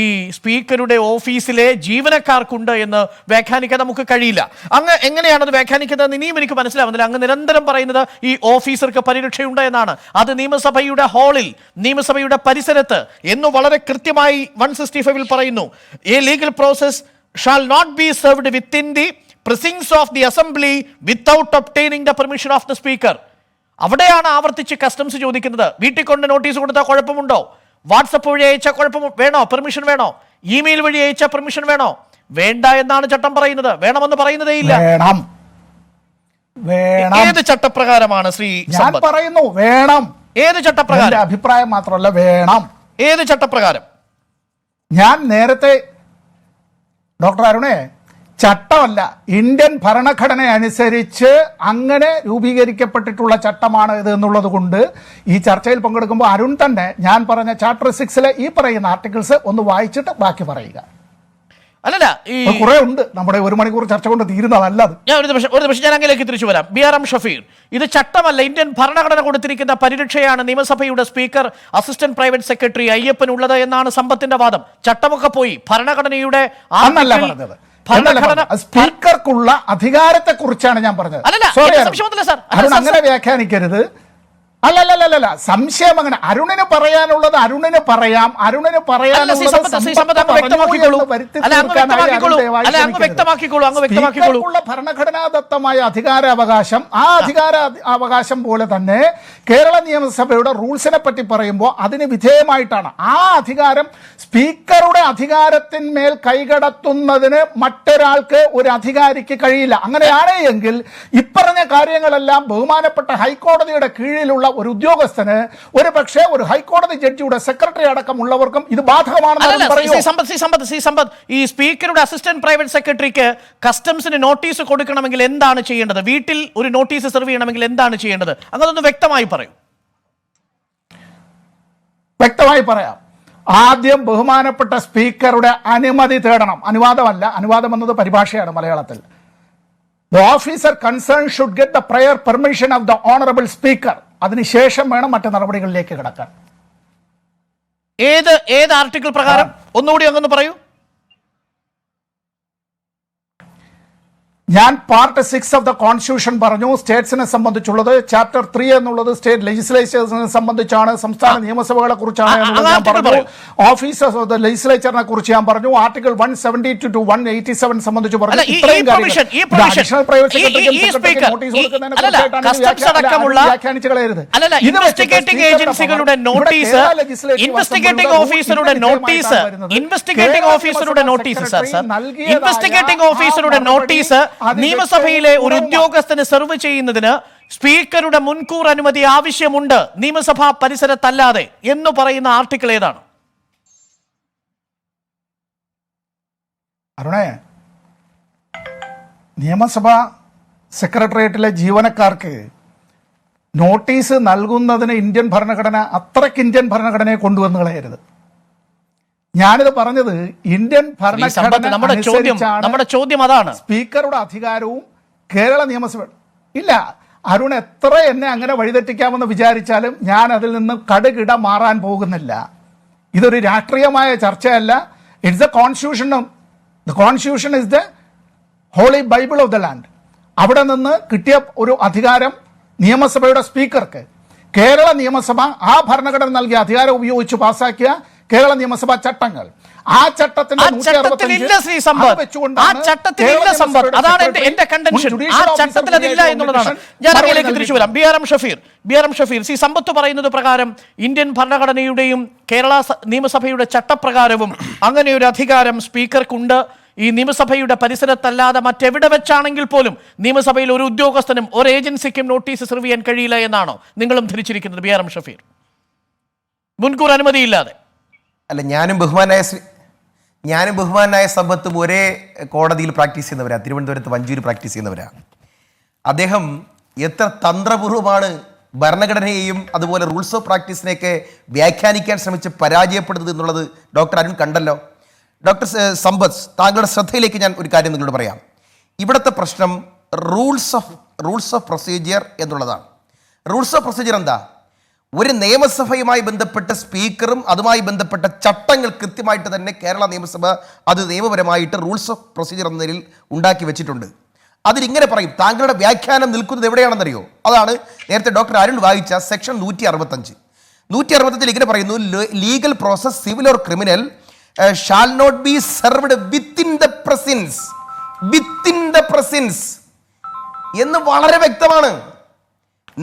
ഈ സ്പീക്കറുടെ ഓഫീസിലെ ജീവനക്കാർക്കുണ്ട് എന്ന് വ്യാഖ്യാനിക്കാൻ നമുക്ക് കഴിയില്ല. അങ്ങ് എങ്ങനെയാണത് വ്യാഖ്യാനിക്കുന്നത് ഇനിയും എനിക്ക് മനസ്സിലാവുന്നില്ല. അങ്ങ് നിരന്തരം പറയുന്നത് ഈ ഓഫീസർക്ക് പരിരക്ഷയുണ്ട് എന്നാണ്. അത് നിയമസഭയുടെ ഹാളിൽ, നിയമസഭയുടെ പരിസരത്ത് എന്ന് വളരെ കൃത്യമായി 165 പറയുന്നു. A legal process shall not be served within the precincts of the assembly without obtaining the permission of the speaker. അവിടെയാണ് ആവർത്തിച്ച് കസ്റ്റംസ് ചോദിക്കുന്നത്. വീട്ടിൽ കൊണ്ട് നോട്ടീസ് കൊടുത്താൽ കുഴപ്പമുണ്ടോ? വാട്സപ്പ് വഴി അയച്ച കുഴപ്പം വേണോ? പെർമിഷൻ വേണോ? ഇമെയിൽ വഴി അയച്ച പെർമിഷൻ വേണോ? വേണ്ട എന്നാണ് ചട്ടം പറയുന്നത്. വേണമെന്ന് പറയുന്നതേ ഇല്ല. ഏത് ചട്ടപ്രകാരമാണ് ശ്രീ പറയുന്നു വേണം? ഏത് ചട്ടപ്രകാരം? അഭിപ്രായം മാത്രമല്ല, വേണം. ഏത് ചട്ടപ്രകാരം? ഞാൻ നേരത്തെ ഡോക്ടർ അരുണേ, ചട്ടമല്ല, ഇന്ത്യൻ ഭരണഘടന അനുസരിച്ച് അങ്ങനെ രൂപീകരിക്കപ്പെട്ടിട്ടുള്ള ചട്ടമാണ് ഇത് എന്നുള്ളത് കൊണ്ട് ഈ ചർച്ചയിൽ പങ്കെടുക്കുമ്പോൾ അരുൺ തന്നെ ഞാൻ പറഞ്ഞ ചാപ്റ്റർ 6 ഈ പറയുന്ന ആർട്ടിക്കിൾസ് ഒന്ന് വായിച്ചിട്ട് ബാക്കി പറയുക. അല്ലല്ല, ഈ കുറെ ഉണ്ട്. നമ്മുടെ 1 മണിക്കൂർ ചർച്ച കൊണ്ട് തീരുന്നതല്ല അത്. ഞാൻ ഒരു നിമിഷം ഞാൻ അങ്ങനെയൊക്കെ തിരിച്ചു വരാം. BRM ഷഫീർ, ഇത് ചട്ടമല്ല, ഇന്ത്യൻ ഭരണഘടന കൊടുത്തിരിക്കുന്ന പരിരക്ഷയാണ് നിയമസഭയുടെ speaker, assistant private secretary, Ayyappan ഉള്ളത് എന്നാണ് സമ്പത്തിന്റെ വാദം. ചട്ടമൊക്കെ പോയി ഭരണഘടനയുടെ സ്പീക്കർക്കുള്ള അധികാരത്തെ കുറിച്ചാണ് ഞാൻ പറഞ്ഞത്. അങ്ങനെ വ്യാഖ്യാനിക്കരുത്. അല്ലല്ല, സംശയം അങ്ങനെ. അരുണിന് പറയാനുള്ളത് അരുണിന് പറയാം. അരുണിന് ഭരണഘടനാദത്തമായ അധികാരാവകാശം, ആ അധികാരാവകാശം പോലെ തന്നെ കേരള നിയമസഭയുടെ റൂൾസിനെ പറ്റി പറയുമ്പോൾ അതിന് വിധേയമായിട്ടാണ്. ആ അധികാരം സ്പീക്കറുടെ അധികാരത്തിന്മേൽ കൈകടത്തുന്നതിന് മറ്റൊരാൾക്ക്, ഒരു അധികാരിക്ക് കഴിയില്ല. അങ്ങനെയാണ് എങ്കിൽ ഇപ്പറഞ്ഞ കാര്യങ്ങളെല്ലാം ബഹുമാനപ്പെട്ട ഹൈക്കോടതിയുടെ കീഴിലുള്ള ഒരു ഉദ്യോഗസ്ഥന്, ഒരു പക്ഷേ ഒരു ഹൈക്കോടതി ജഡ്ജിയുടെ സെക്രട്ടറി അടക്കമുള്ളവർക്കും ഇത് ബാധകമാണെന്ന് പറയും. ഈ സ്പീക്കറുടെ അസിസ്റ്റന്റ് പ്രൈവറ്റ് സെക്രട്ടറിക്ക് കസ്റ്റംസിന് നോട്ടീസ് കൊടുക്കണമെങ്കിൽ എന്താണ് ചെയ്യേണ്ടത്? വീട്ടിൽ ഒരു നോട്ടീസ് സെർവ് ചെയ്യണമെങ്കിൽ എന്താണ് ചെയ്യേണ്ടത്? അങ്ങനൊന്ന് വ്യക്തമായി പറയൂ. വ്യക്തമായി പറയാം. ആദ്യം ബഹുമാനപ്പെട്ട സ്പീക്കറുടെ അനുമതി തേടണം. അനുവാദമല്ല, അനുവാദം എന്നത് പരിഭാഷയാണ് മലയാളത്തിൽ. The officer concerned should get the prior permission of the honorable speaker. അതിനുശേഷം വേണം മറ്റു നടപടികളിലേക്ക് കിടക്കാൻ. ഏത് ആർട്ടിക്കിൾ പ്രകാരം? ഒന്നുകൂടി അങ്ങൊന്ന് പറയൂ. ഞാൻ പാർട്ട് 6 ഓഫ് ദ കോൺസ്റ്റിറ്റ്യൂഷൻ പറഞ്ഞു. സ്റ്റേറ്റ്സിനെ സംബന്ധിച്ചുള്ളത് ചാപ്റ്റർ 3 എന്നുള്ളത് സ്റ്റേറ്റ് ലെജിസ്ലേച്ചേഴ്സിനെ സംബന്ധിച്ചാണ്, സംസ്ഥാന നിയമസഭകളെ കുറിച്ചാണ് എന്നുള്ളത് ഞാൻ പറഞ്ഞു. ഓഫീസേഴ്സ് ഓഫ് ദ ലെജിസ്ലേച്ചറിനെ കുറിച്ച് ഞാൻ പറഞ്ഞു. ആർട്ടിക്കിൾ 172 to 187 സംബന്ധിച്ച് പറഞ്ഞു. ഇത്രയും അഡീഷണൽ പ്രൈവറ്റ് സെക്രട്ടറിക്ക് നോട്ടീസ് വ്യാഖ്യാനിച്ചു കളയരുത്. ഇൻവെസ്റ്റിഗേറ്റിംഗ് ഏജൻസികളുടെ നോട്ടീസ്, ഇൻവെസ്റ്റിഗേറ്റിംഗ് ഓഫീസറുടെ നോട്ടീസ്, ഇൻവെസ്റ്റിഗേറ്റിംഗ് ഓഫീസറുടെ നോട്ടീസ് ഇൻവെസ്റ്റിഗേറ്റിംഗ് ഓഫീസറുടെ നോട്ടീസ് നിയമസഭയിലെ ഒരു ഉദ്യോഗസ്ഥന് സെർവ് ചെയ്യുന്നതിന് സ്പീക്കറുടെ മുൻകൂർ അനുമതി ആവശ്യമുണ്ട്, നിയമസഭാ പരിസരത്തല്ലാതെ എന്ന് പറയുന്ന ആർട്ടിക്കിൾ ഏതാണ്? അരുണേ, നിയമസഭാ സെക്രട്ടേറിയറ്റിലെ ജീവനക്കാർക്ക് നോട്ടീസ് നൽകുന്നതിന് ഇന്ത്യൻ ഭരണഘടന, അത്രയ്ക്ക് ഇന്ത്യൻ ഭരണഘടനയെ കൊണ്ടുവന്ന് കളയരുത്. ഞാനിത് പറഞ്ഞത് ഇന്ത്യൻ ഭരണഘടന നമ്മുടെ ചോദ്യം അതാണ്. സ്പീക്കറുടെ അധികാരവും കേരള നിയമസഭ ഇല്ല. അരുൺ എത്ര എന്നെ അങ്ങനെ വഴിതെറ്റിക്കാമെന്ന് വിചാരിച്ചാലും ഞാൻ അതിൽ നിന്ന് കടുകിട മാറാൻ പോകുന്നില്ല. ഇതൊരു രാഷ്ട്രീയമായ ചർച്ചയല്ല. It's the constitution. The constitution is the holy Bible of the land. അവിടെ നിന്ന് കിട്ടിയ ഒരു അധികാരം നിയമസഭയുടെ സ്പീക്കർക്ക്, കേരള നിയമസഭ ആ ഭരണഘടന നൽകിയ അധികാരം ഉപയോഗിച്ച് പാസാക്കിയ കേരള നിയമസഭാ ചട്ടങ്ങൾ, ആ ചട്ടത്തിന്റെ അതാണ് എന്റെ കണ്ടൻഷൻ. ആ ചട്ടത്തിൽ അതില്ല എന്നുള്ളതാണ്. ഞാൻ അതിലേക്ക് തിരിച്ചു വരാം. BRM ഷഫീർ, സമ്പത്ത് പറയുന്നത് പ്രകാരം ഇന്ത്യൻ ഭരണഘടനയുടെയും കേരള നിയമസഭയുടെ ചട്ടപ്രകാരവും അങ്ങനെ ഒരു അധികാരം സ്പീക്കർക്കുണ്ട്. ഈ നിയമസഭയുടെ പരിസരത്തല്ലാതെ മറ്റെവിടെ വെച്ചാണെങ്കിൽ പോലും നിയമസഭയിൽ ഒരു ഉദ്യോഗസ്ഥനും ഒരു ഏജൻസിക്കും നോട്ടീസ് സെർവ് ചെയ്യാൻ കഴിയില്ല എന്നാണോ നിങ്ങളും ധരിച്ചിരിക്കുന്നത്? BRM ഷഫീർ, മുൻകൂർ അനുമതിയില്ലാതെ. അല്ല, ഞാനും ബഹുമാനായ ഞാനും ബഹുമാനായ സമ്പത്തും ഒരേ കോടതിയിൽ പ്രാക്ടീസ് ചെയ്യുന്നവരാണ്, തിരുവനന്തപുരത്ത് വഞ്ചൂര് പ്രാക്ടീസ് ചെയ്യുന്നവരാണ്. അദ്ദേഹം എത്ര തന്ത്രപൂർവ്വമാണ് ഭരണഘടനയെയും അതുപോലെ റൂൾസ് ഓഫ് പ്രാക്ടീസിനെയൊക്കെ വ്യാഖ്യാനിക്കാൻ ശ്രമിച്ച് പരാജയപ്പെടുന്നത് എന്നുള്ളത് ഡോക്ടർ അരുൺ കണ്ടല്ലോ. ഡോക്ടർ സമ്പത്ത്, താങ്കളുടെ ശ്രദ്ധയിലേക്ക് ഞാൻ ഒരു കാര്യം നിങ്ങളോട് പറയാം. ഇവിടുത്തെ പ്രശ്നം റൂൾസ് ഓഫ് പ്രൊസീജിയർ എന്നുള്ളതാണ്. റൂൾസ് ഓഫ് പ്രൊസീജിയർ എന്താ? ഒരു നിയമസഭയുമായി ബന്ധപ്പെട്ട സ്പീക്കറും അതുമായി ബന്ധപ്പെട്ട ചട്ടങ്ങൾ കൃത്യമായിട്ട് തന്നെ കേരള നിയമസഭ അത് നിയമപരമായിട്ട് റൂൾസ് ഓഫ് പ്രൊസീജിയർ എന്ന നിലയിൽ ഉണ്ടാക്കി വെച്ചിട്ടുണ്ട്. അതിലിങ്ങനെ പറയും, താങ്കളുടെ വ്യാഖ്യാനം നിൽക്കുന്നത് എവിടെയാണെന്നറിയോ? അതാണ് നേരത്തെ ഡോക്ടർ അരുൺ വായിച്ച സെക്ഷൻ 165 ഇങ്ങനെ പറയുന്നു, legal process civil or criminal shall not be served within the presence എന്ന് വളരെ വ്യക്തമാണ്.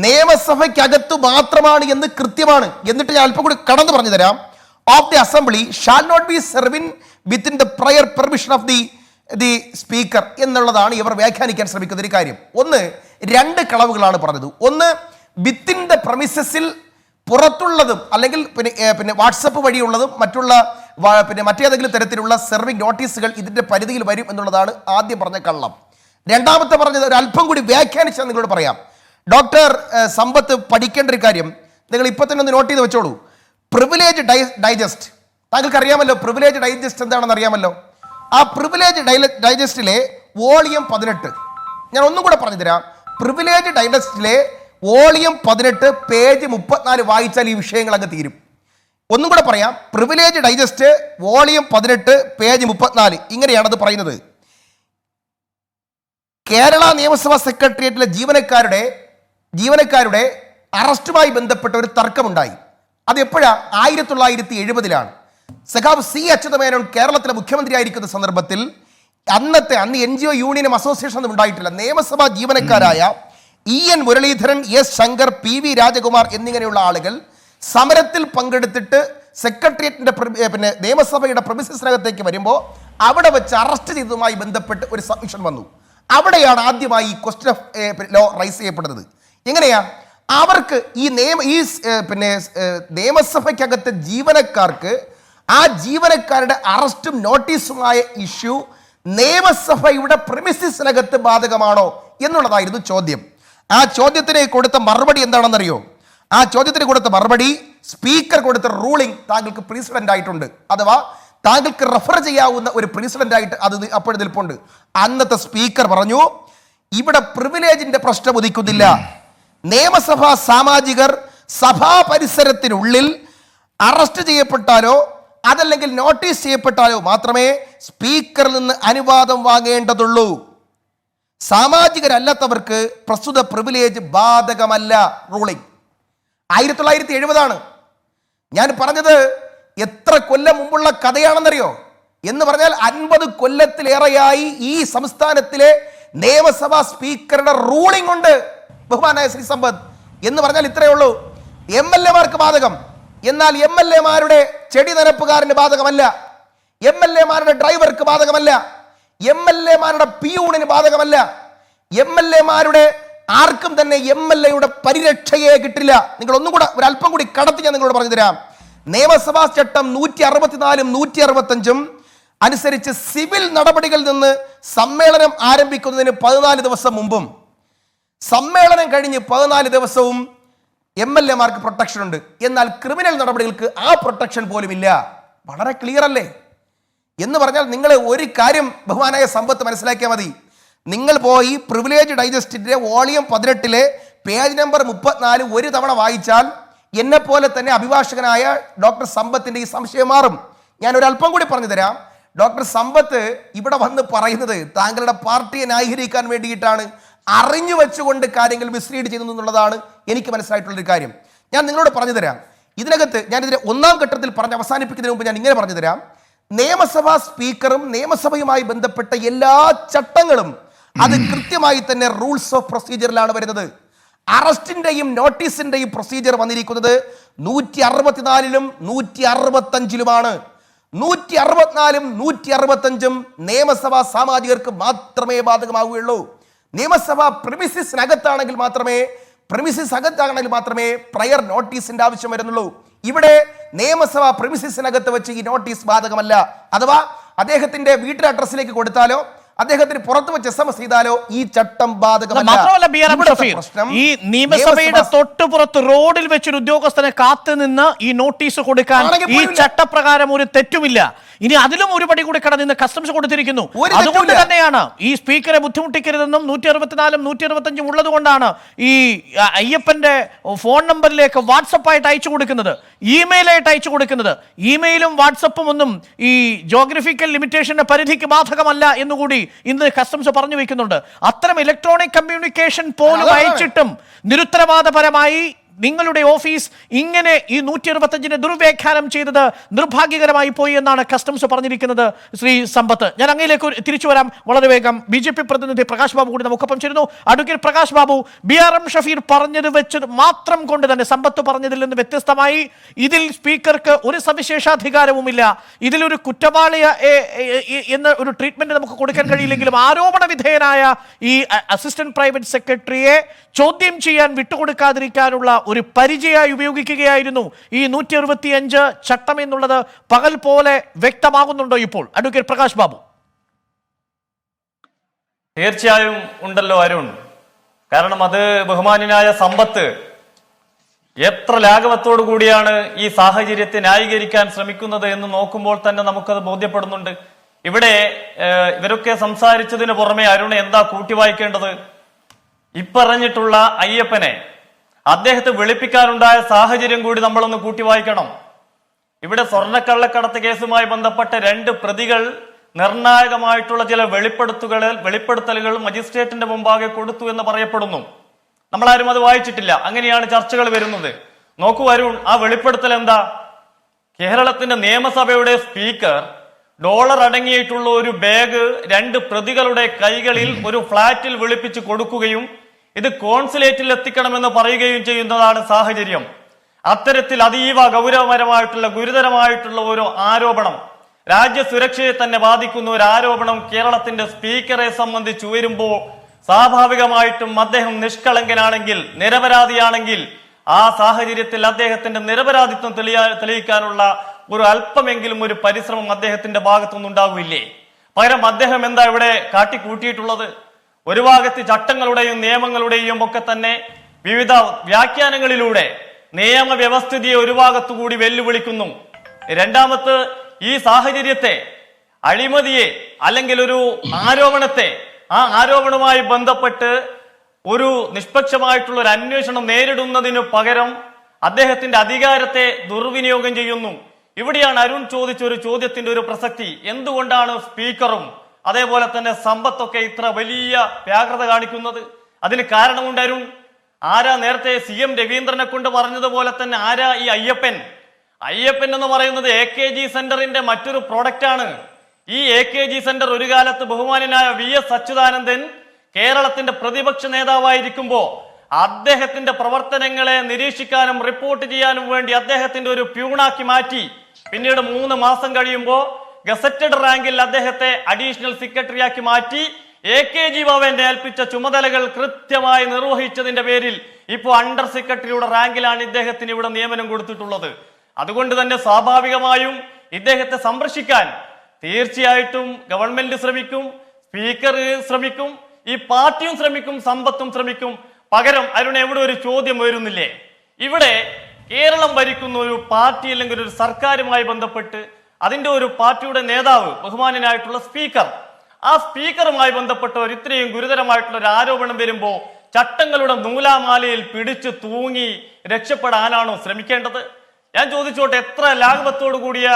നിയമസഭയ്ക്കകത്ത് മാത്രമാണ് എന്ന് കൃത്യമാണ്. എന്നിട്ട് ഞാൻ അല്പം കൂടി കടന്നു പറഞ്ഞു തരാം. Of the assembly shall not be serving within the prior permission of the speaker എന്നുള്ളതാണ് ഇവർ വ്യാഖ്യാനിക്കാൻ ശ്രമിക്കുന്ന ഒരു കാര്യം. രണ്ട് കളവുകളാണ് പറഞ്ഞത്. ഒന്ന്, വിത്തിൻ ദ പ്രമിസസിൽ പുറത്തുള്ളതും അല്ലെങ്കിൽ പിന്നെ വാട്സപ്പ് വഴിയുള്ളതും മറ്റേതെങ്കിലും തരത്തിലുള്ള സെർവിങ് നോട്ടീസുകൾ ഇതിന്റെ പരിധിയിൽ വരും എന്നുള്ളതാണ് ആദ്യം പറഞ്ഞ കള്ളം. രണ്ടാമത്തെ പറഞ്ഞത് ഒരു അല്പം കൂടി വ്യാഖ്യാനിച്ചാൽ നിങ്ങളോട് പറയാം. ഡോക്ടർ സമ്പത്ത് പഠിക്കേണ്ട ഒരു കാര്യം നിങ്ങൾ ഇപ്പൊ തന്നെ ഒന്ന് നോട്ട് ചെയ്ത് വെച്ചോളൂ. പ്രിവിലേജ് ഡൈജസ്റ്റ്, താങ്കൾക്ക് അറിയാമല്ലോ പ്രിവിലേജ് ഡൈജസ്റ്റ് എന്താണെന്ന് അറിയാമല്ലോ. ആ പ്രിവിലേജ് ഡൈജസ്റ്റിലെ വോളിയം 18 ഞാൻ ഒന്നും കൂടെ പറഞ്ഞു തരാം. പ്രിവിലേജ് ഡൈജസ്റ്റിലെ വോളിയം 18 പേജ് 34 വായിച്ചാൽ ഈ വിഷയങ്ങൾ അങ്ങ് തീരും. ഒന്നും കൂടെ പറയാം. പ്രിവിലേജ് ഡൈജസ്റ്റ് വോളിയം 18 പേജ് 34 ഇങ്ങനെയാണത് പറയുന്നത്. കേരള നിയമസഭാ സെക്രട്ടേറിയറ്റിലെ ജീവനക്കാരുടെ അറസ്റ്റുമായി ബന്ധപ്പെട്ട ഒരു തർക്കമുണ്ടായി. അത് എപ്പോഴാണ്? 1970-ലാണ്. സഖാവ് സി അച്യുതമേനോൻ കേരളത്തിലെ മുഖ്യമന്ത്രിയായിരിക്കുന്ന സന്ദർഭത്തിൽ അന്ന് NGO യൂണിയനും അസോസിയേഷനും ഉണ്ടായിട്ടില്ല. നിയമസഭാ ജീവനക്കാരായ EN Muraleedharan, S Shankar, PV Rajkumar എന്നിങ്ങനെയുള്ള ആളുകൾ സമരത്തിൽ പങ്കെടുത്തിട്ട് സെക്രട്ടേറിയറ്റിന്റെ നിയമസഭയുടെ പ്രമിസസിനകത്തേക്ക് വരുമ്പോൾ അവിടെ വെച്ച് അറസ്റ്റ് ചെയ്തതുമായി ബന്ധപ്പെട്ട് ഒരു സബ്മിഷൻ വന്നു. അവിടെയാണ് ആദ്യമായി ഈ ക്വസ്റ്റ്യൻ ഓഫ് ലോ റൈസ് ചെയ്യപ്പെടുന്നത്. എങ്ങനെയാ? അവർക്ക് ഈ നിയമസഭയ്ക്കകത്തെ ജീവനക്കാർക്ക് ആ ജീവനക്കാരുടെ അറസ്റ്റും നോട്ടീസുമായ ഇഷ്യൂ നിയമസഭയുടെ പ്രിമിസിസിനകത്ത് ബാധകമാണോ എന്നുള്ളതായിരുന്നു ചോദ്യം. ആ ചോദ്യത്തിന് കൊടുത്ത മറുപടി എന്താണെന്നറിയോ? ആ ചോദ്യത്തിന് കൊടുത്ത മറുപടി സ്പീക്കർ കൊടുത്ത റൂളിംഗ് താങ്കൾക്ക് പ്രീസിഡന്റ് ആയിട്ടുണ്ട്, അഥവാ താങ്കൾക്ക് റെഫർ ചെയ്യാവുന്ന ഒരു പ്രീസിഡന്റ് ആയിട്ട് അത് അപ്പോൾ നിൽപ്പുണ്ട്. അന്നത്തെ സ്പീക്കർ പറഞ്ഞു, ഇവിടെ പ്രിവിലേജിന്റെ പ്രശ്നം ഉദിക്കുന്നില്ല. നിയമസഭാ സാമാജികർ സഭാ പരിസരത്തിനുള്ളിൽ അറസ്റ്റ് ചെയ്യപ്പെട്ടാലോ അതല്ലെങ്കിൽ നോട്ടീസ് ചെയ്യപ്പെട്ടാലോ മാത്രമേ സ്പീക്കറിൽ നിന്ന് അനുവാദം വാങ്ങേണ്ടതുള്ളൂ. സാമാജികരല്ലാത്തവർക്ക് പ്രസ്തുത പ്രിവിലേജ് ബാധകമല്ല. റൂളിംഗ് 1970-ആണ്. ഞാൻ പറഞ്ഞത് എത്ര കൊല്ലം മുമ്പുള്ള കഥയാണെന്നറിയോ? എന്ന് പറഞ്ഞാൽ 50 കൊല്ലത്തിലേറെയായി ഈ സംസ്ഥാനത്തിലെ നിയമസഭാ സ്പീക്കറുടെ റൂളിംഗ് ഉണ്ട്. ബഹുമാനായ ശ്രീ സമ്പത്ത്, എന്ന് പറഞ്ഞാൽ ഇത്രയേ ഉള്ളൂ. MLA-മാർക്ക് ബാധകം, എന്നാൽ MLA-മാരുടെ ചെടി നനപ്പുകാരന് ബാധകമല്ല, MLA-മാരുടെ ഡ്രൈവർക്ക് ബാധകമല്ല, MLA-മാരുടെ പിയൂണിന് ബാധകമല്ല, MLA-മാരുടെ ആർക്കും തന്നെ MLA-യുടെ പരിരക്ഷയെ കിട്ടില്ല. നിങ്ങൾ ഒന്നും കൂടെ ഒരല്പം കൂടി കടത്തി ഞാൻ നിങ്ങളോട് പറഞ്ഞു തരാം. നിയമസഭാ ചട്ടം 164-ഉം 165-ഉം അനുസരിച്ച് സിവിൽ നടപടികളിൽ നിന്ന് സമ്മേളനം ആരംഭിക്കുന്നതിന് 14 ദിവസം മുമ്പും സമ്മേളനം കഴിഞ്ഞ് 14 ദിവസവും MLA-മാർക്ക് പ്രൊട്ടക്ഷൻ ഉണ്ട്. എന്നാൽ ക്രിമിനൽ നടപടികൾക്ക് ആ പ്രൊട്ടക്ഷൻ പോലും ഇല്ല. വളരെ ക്ലിയർ അല്ലേ? എന്ന് പറഞ്ഞാൽ നിങ്ങൾ ഒരു കാര്യം ബഹുമാനായ സമ്പത്ത് മനസ്സിലാക്കിയാൽ മതി. നിങ്ങൾ പോയി പ്രിവിലേജ് ഡൈജസ്റ്റിന്റെ വോളിയം 18-ലെ പേജ് നമ്പർ 34 ഒരു തവണ വായിച്ചാൽ എന്നെ പോലെ തന്നെ അഭിഭാഷകനായ ഡോക്ടർ സമ്പത്തിന്റെ ഈ സംശയം മാറും. ഞാൻ ഒരല്പം കൂടി പറഞ്ഞു തരാം. ഡോക്ടർ സമ്പത്ത് ഇവിടെ വന്ന് പറയുന്നത് താങ്കളുടെ പാർട്ടിയെ ന്യായീകരിക്കാൻ വേണ്ടിയിട്ടാണ്, അറിഞ്ഞു വെച്ചുകൊണ്ട് കാര്യങ്ങൾ മിസ്ലീഡ് ചെയ്യുന്നു എന്നുള്ളതാണ് എനിക്ക് മനസ്സിലായിട്ടുള്ളൊരു കാര്യം. ഞാൻ നിങ്ങളോട് പറഞ്ഞു തരാം. ഇതിനകത്ത് ഞാനിതിനെ ഒന്നാം ഘട്ടത്തിൽ പറഞ്ഞ് അവസാനിപ്പിക്കുന്നതിന് മുമ്പ് ഞാൻ ഇങ്ങനെ പറഞ്ഞു തരാം. നിയമസഭാ സ്പീക്കറും നിയമസഭയുമായി ബന്ധപ്പെട്ട എല്ലാ ചട്ടങ്ങളും അത് കൃത്യമായി തന്നെ റൂൾസ് ഓഫ് പ്രൊസീജിയറിലാണ് വരുന്നത്. അറസ്റ്റിന്റെയും നോട്ടീസിന്റെയും പ്രൊസീജിയർ വന്നിരിക്കുന്നത് 164-ലും 165-ലുമാണ്. 164-ഉം 165-ഉം നിയമസഭാ സാമാജികർക്ക് മാത്രമേ ബാധകമാവുകയുള്ളൂ. നിയമസഭാ പ്രിമിസിസിനകത്താണെങ്കിൽ മാത്രമേ പ്രയർ നോട്ടീസിന്റെ ആവശ്യം വരുന്നുള്ളൂ. ഇവിടെ നിയമസഭാ പ്രിമിസിസിനകത്ത് വെച്ച് ഈ നോട്ടീസ് ബാധകമല്ല. അഥവാ അദ്ദേഹത്തിന്റെ വീട്ടിലെ അഡ്രസ്സിലേക്ക് കൊടുത്താലോ അദ്ദേഹത്തിന് പുറത്ത് വെച്ച് SMS ചെയ്താലോ ഈ ചട്ടം മാത്രമല്ല ബി ആർ എം ഷഫീർ, ഈ നിയമസഭയുടെ തൊട്ടുപുറത്ത് റോഡിൽ വെച്ചൊരു ഉദ്യോഗസ്ഥനെ കാത്തു നിന്ന് ഈ നോട്ടീസ് കൊടുക്കാൻ ഈ ചട്ടപ്രകാരം ഒരു തെറ്റുമില്ല. ഇനി അതിലും ഒരു പടി കൂടി കടന്ന് കസ്റ്റംസ് കൊടുത്തിരിക്കുന്നു. അതുകൊണ്ട് തന്നെയാണ് ഈ സ്പീക്കറെ ബുദ്ധിമുട്ടിക്കരുതെന്നും 164 165 ഉള്ളത് കൊണ്ടാണ് ഈ അയ്യപ്പന്റെ ഫോൺ നമ്പറിലേക്ക് വാട്സപ്പായിട്ട് അയച്ചു കൊടുക്കുന്നത്, ഇമെയിലായിട്ട് അയച്ചു കൊടുക്കുന്നത്. ഇമെയിലും വാട്സപ്പും ഒന്നും ഈ ജോഗ്രഫിക്കൽ ലിമിറ്റേഷന്റെ പരിധിക്ക് ബാധകമല്ല എന്നുകൂടി ഇന്ന് കസ്റ്റംസ് പറഞ്ഞു വെക്കുന്നുണ്ട്. അത്തരം ഇലക്ട്രോണിക് കമ്മ്യൂണിക്കേഷൻ പോലും അയച്ചിട്ടും നിരുത്തരവാദപരമായി നിങ്ങളുടെ ഓഫീസ് ഇങ്ങനെ ഈ 165 ദുർവ്യാഖ്യാനം ചെയ്തത് നിർഭാഗ്യകരമായി പോയി എന്നാണ് കസ്റ്റംസ് പറഞ്ഞിരിക്കുന്നത്. ശ്രീ സമ്പത്ത്, ഞാൻ അങ്ങയിലേക്ക് തിരിച്ചു വരാം വളരെ വേഗം. BJP പ്രതിനിധി പ്രകാശ് ബാബു കൂടി നമുക്കൊപ്പം ചേരുന്നു. അഡ്വക്കേറ്റ് പ്രകാശ് ബാബു, BRM ഷഫീർ പറഞ്ഞത് വെച്ച് മാത്രം കൊണ്ട് തന്നെ സമ്പത്ത് പറഞ്ഞതിൽ നിന്ന് വ്യത്യസ്തമായി ഇതിൽ സ്പീക്കർക്ക് ഒരു സവിശേഷാധികാരവുമില്ല. ഇതിലൊരു കുറ്റവാളിയ എന്ന ഒരു ട്രീറ്റ്മെന്റ് നമുക്ക് കൊടുക്കാൻ കഴിയില്ലെങ്കിലും ആരോപണ വിധേയനായ ഈ അസിസ്റ്റന്റ് പ്രൈവറ്റ് സെക്രട്ടറിയെ ചോദ്യം ചെയ്യാൻ വിട്ടുകൊടുക്കാതിരിക്കാനുള്ള ഒരു പരിചയമായി ഉപയോഗിക്കുകയായിരുന്നു ഈ 165 ചട്ടം എന്നുള്ളത് പകൽ പോലെ വ്യക്തമാകുന്നുണ്ടോ ഇപ്പോൾ? അഡ്വക്കേറ്റ് പ്രകാശ് ബാബു. തീർച്ചയായും ഉണ്ടല്ലോ അരുൺ. കാരണം അത് ബഹുമാന്യനായ സമ്പത്ത് എത്ര ലാഘവത്തോടു കൂടിയാണ് ഈ സാഹചര്യത്തെ ന്യായീകരിക്കാൻ ശ്രമിക്കുന്നത് എന്ന് നോക്കുമ്പോൾ തന്നെ നമുക്കത് ബോധ്യപ്പെടുന്നുണ്ട്. ഇവിടെ ഇവരൊക്കെ സംസാരിച്ചതിന് പുറമെ അരുൺ എന്താ കൂട്ടി വായിക്കേണ്ടത്? ഇപ്പറഞ്ഞിട്ടുള്ള അയ്യപ്പനെ അദ്ദേഹത്തെ വെളുപ്പിക്കാനുണ്ടായ സാഹചര്യം കൂടി നമ്മളൊന്ന് കൂട്ടി വായിക്കണം. ഇവിടെ സ്വർണ്ണക്കള്ളക്കടത്ത് കേസുമായി ബന്ധപ്പെട്ട 2 പ്രതികൾ നിർണായകമായിട്ടുള്ള ചില വെളിപ്പെടുത്തലുകൾ മജിസ്ട്രേറ്റിന്റെ മുമ്പാകെ കൊടുത്തു എന്ന് പറയപ്പെടുന്നു. നമ്മളാരും അത് വായിച്ചിട്ടില്ല. അങ്ങനെയാണ് ചർച്ചകൾ വരുന്നത്. നോക്കൂ അരുൺ, ആ വെളിപ്പെടുത്തൽ എന്താ? കേരളത്തിന്റെ നിയമസഭയുടെ സ്പീക്കർ ഡോളർ അടങ്ങിയിട്ടുള്ള ഒരു ബാഗ് 2 പ്രതികളുടെ കൈകളിൽ ഒരു ഫ്ളാറ്റിൽ വിളിപ്പിച്ച് കൊടുക്കുകയും ഇത് കോൺസുലേറ്റിൽ എത്തിക്കണമെന്ന് പറയുകയും ചെയ്യുന്നതാണ് സാഹചര്യം. അത്തരത്തിൽ അതീവ ഗുരുതരമായിട്ടുള്ള ഒരു ആരോപണം, രാജ്യസുരക്ഷയെ തന്നെ ബാധിക്കുന്ന ഒരു ആരോപണം കേരളത്തിന്റെ സ്പീക്കറെ സംബന്ധിച്ച് ഉയരുമ്പോൾ സ്വാഭാവികമായിട്ടും അദ്ദേഹം നിഷ്കളങ്കനാണെങ്കിൽ, നിരപരാധിയാണെങ്കിൽ ആ സാഹചര്യത്തിൽ അദ്ദേഹത്തിന്റെ നിരപരാധിത്വം തെളിയിക്കാനുള്ള ഒരു അല്പമെങ്കിലും ഒരു പരിശ്രമം അദ്ദേഹത്തിന്റെ ഭാഗത്തുനിന്ന് ഉണ്ടാവില്ലേ? പകരം അദ്ദേഹം എന്താ ഇവിടെ കാട്ടിക്കൂട്ടിയിട്ടുള്ളത്? ഒരു ഭാഗത്ത് ചട്ടങ്ങളുടെയും നിയമങ്ങളുടെയും ഒക്കെ തന്നെ വിവിധ വ്യാഖ്യാനങ്ങളിലൂടെ നിയമവ്യവസ്ഥിതിയെ ഒരു ഭാഗത്തുകൂടി വെല്ലുവിളിക്കുന്നു. രണ്ടാമത്ത് ഈ സാഹചര്യത്തെ, അഴിമതിയെ അല്ലെങ്കിൽ ഒരു ആരോപണത്തെ, ആ ആരോപണവുമായി ബന്ധപ്പെട്ട് ഒരു നിഷ്പക്ഷമായിട്ടുള്ള ഒരു അന്വേഷണം നേരിടുന്നതിനു പകരം അദ്ദേഹത്തിന്റെ അധികാരത്തെ ദുർവിനിയോഗം ചെയ്യുന്നു. ഇവിടെയാണ് അരുൺ ചോദിച്ച ഒരു ചോദ്യത്തിന്റെ ഒരു പ്രസക്തി. എന്തുകൊണ്ടാണ് സ്പീക്കറും അതേപോലെ തന്നെ സമ്പത്തൊക്കെ ഇത്ര വലിയ വ്യാഗ്രത കാണിക്കുന്നത്? അതിന് കാരണമുണ്ട് അരുൺ. ആരാ നേരത്തെ CM രവീന്ദ്രനെ കൊണ്ട് പറഞ്ഞതുപോലെ തന്നെ ആരാ ഈ അയ്യപ്പൻ? അയ്യപ്പൻ എന്ന് പറയുന്നത് AKG സെന്ററിന്റെ മറ്റൊരു പ്രോഡക്റ്റ് ആണ്. ഈ AKG സെന്റർ ഒരു കാലത്ത് ബഹുമാന്യനായ VS അച്യുതാനന്ദൻ കേരളത്തിന്റെ പ്രതിപക്ഷ നേതാവായിരിക്കുമ്പോ അദ്ദേഹത്തിന്റെ പ്രവർത്തനങ്ങളെ നിരീക്ഷിക്കാനും റിപ്പോർട്ട് ചെയ്യാനും വേണ്ടി അദ്ദേഹത്തിന്റെ ഒരു പ്യൂണാക്കി മാറ്റി. പിന്നീട് 3 മാസം കഴിയുമ്പോൾ ഗസറ്റഡ് റാങ്കിൽ അദ്ദേഹത്തെ അഡീഷണൽ സെക്രട്ടറിയാക്കി മാറ്റി. AKG ഭവന്റെ ഏൽപ്പിച്ച ചുമതലകൾ കൃത്യമായി നിർവഹിച്ചതിന്റെ പേരിൽ ഇപ്പോൾ അണ്ടർ സെക്രട്ടറിയുടെ റാങ്കിലാണ് ഇദ്ദേഹത്തിന് ഇവിടെ നിയമനം കൊടുത്തിട്ടുള്ളത്. അതുകൊണ്ട് തന്നെ സ്വാഭാവികമായും ഇദ്ദേഹത്തെ സംരക്ഷിക്കാൻ തീർച്ചയായിട്ടും ഗവൺമെന്റ് ശ്രമിക്കും, സ്പീക്കർ ശ്രമിക്കും, ഈ പാർട്ടിയും ശ്രമിക്കും, സമ്പത്തും ശ്രമിക്കും. പകരം അരുൺ, എവിടെ ഒരു ചോദ്യം വരുന്നില്ലേ? ഇവിടെ കേരളം ഭരിക്കുന്ന ഒരു പാർട്ടി അല്ലെങ്കിൽ ഒരു സർക്കാരുമായി ബന്ധപ്പെട്ട് അതിന്റെ ഒരു പാർട്ടിയുടെ നേതാവ് ബഹുമാന്യനായിട്ടുള്ള സ്പീക്കർ, ആ സ്പീക്കറുമായി ബന്ധപ്പെട്ടവർ ഇത്രയും ഗുരുതരമായിട്ടുള്ള ഒരു ആരോപണം വരുമ്പോൾ ചട്ടങ്ങളുടെ നൂലാമാലയിൽ പിടിച്ചു തൂങ്ങി രക്ഷപ്പെടാനാണോ ശ്രമിക്കേണ്ടത്? ഞാൻ ചോദിച്ചോട്ടെ, എത്ര ലാഘവത്തോടു കൂടിയ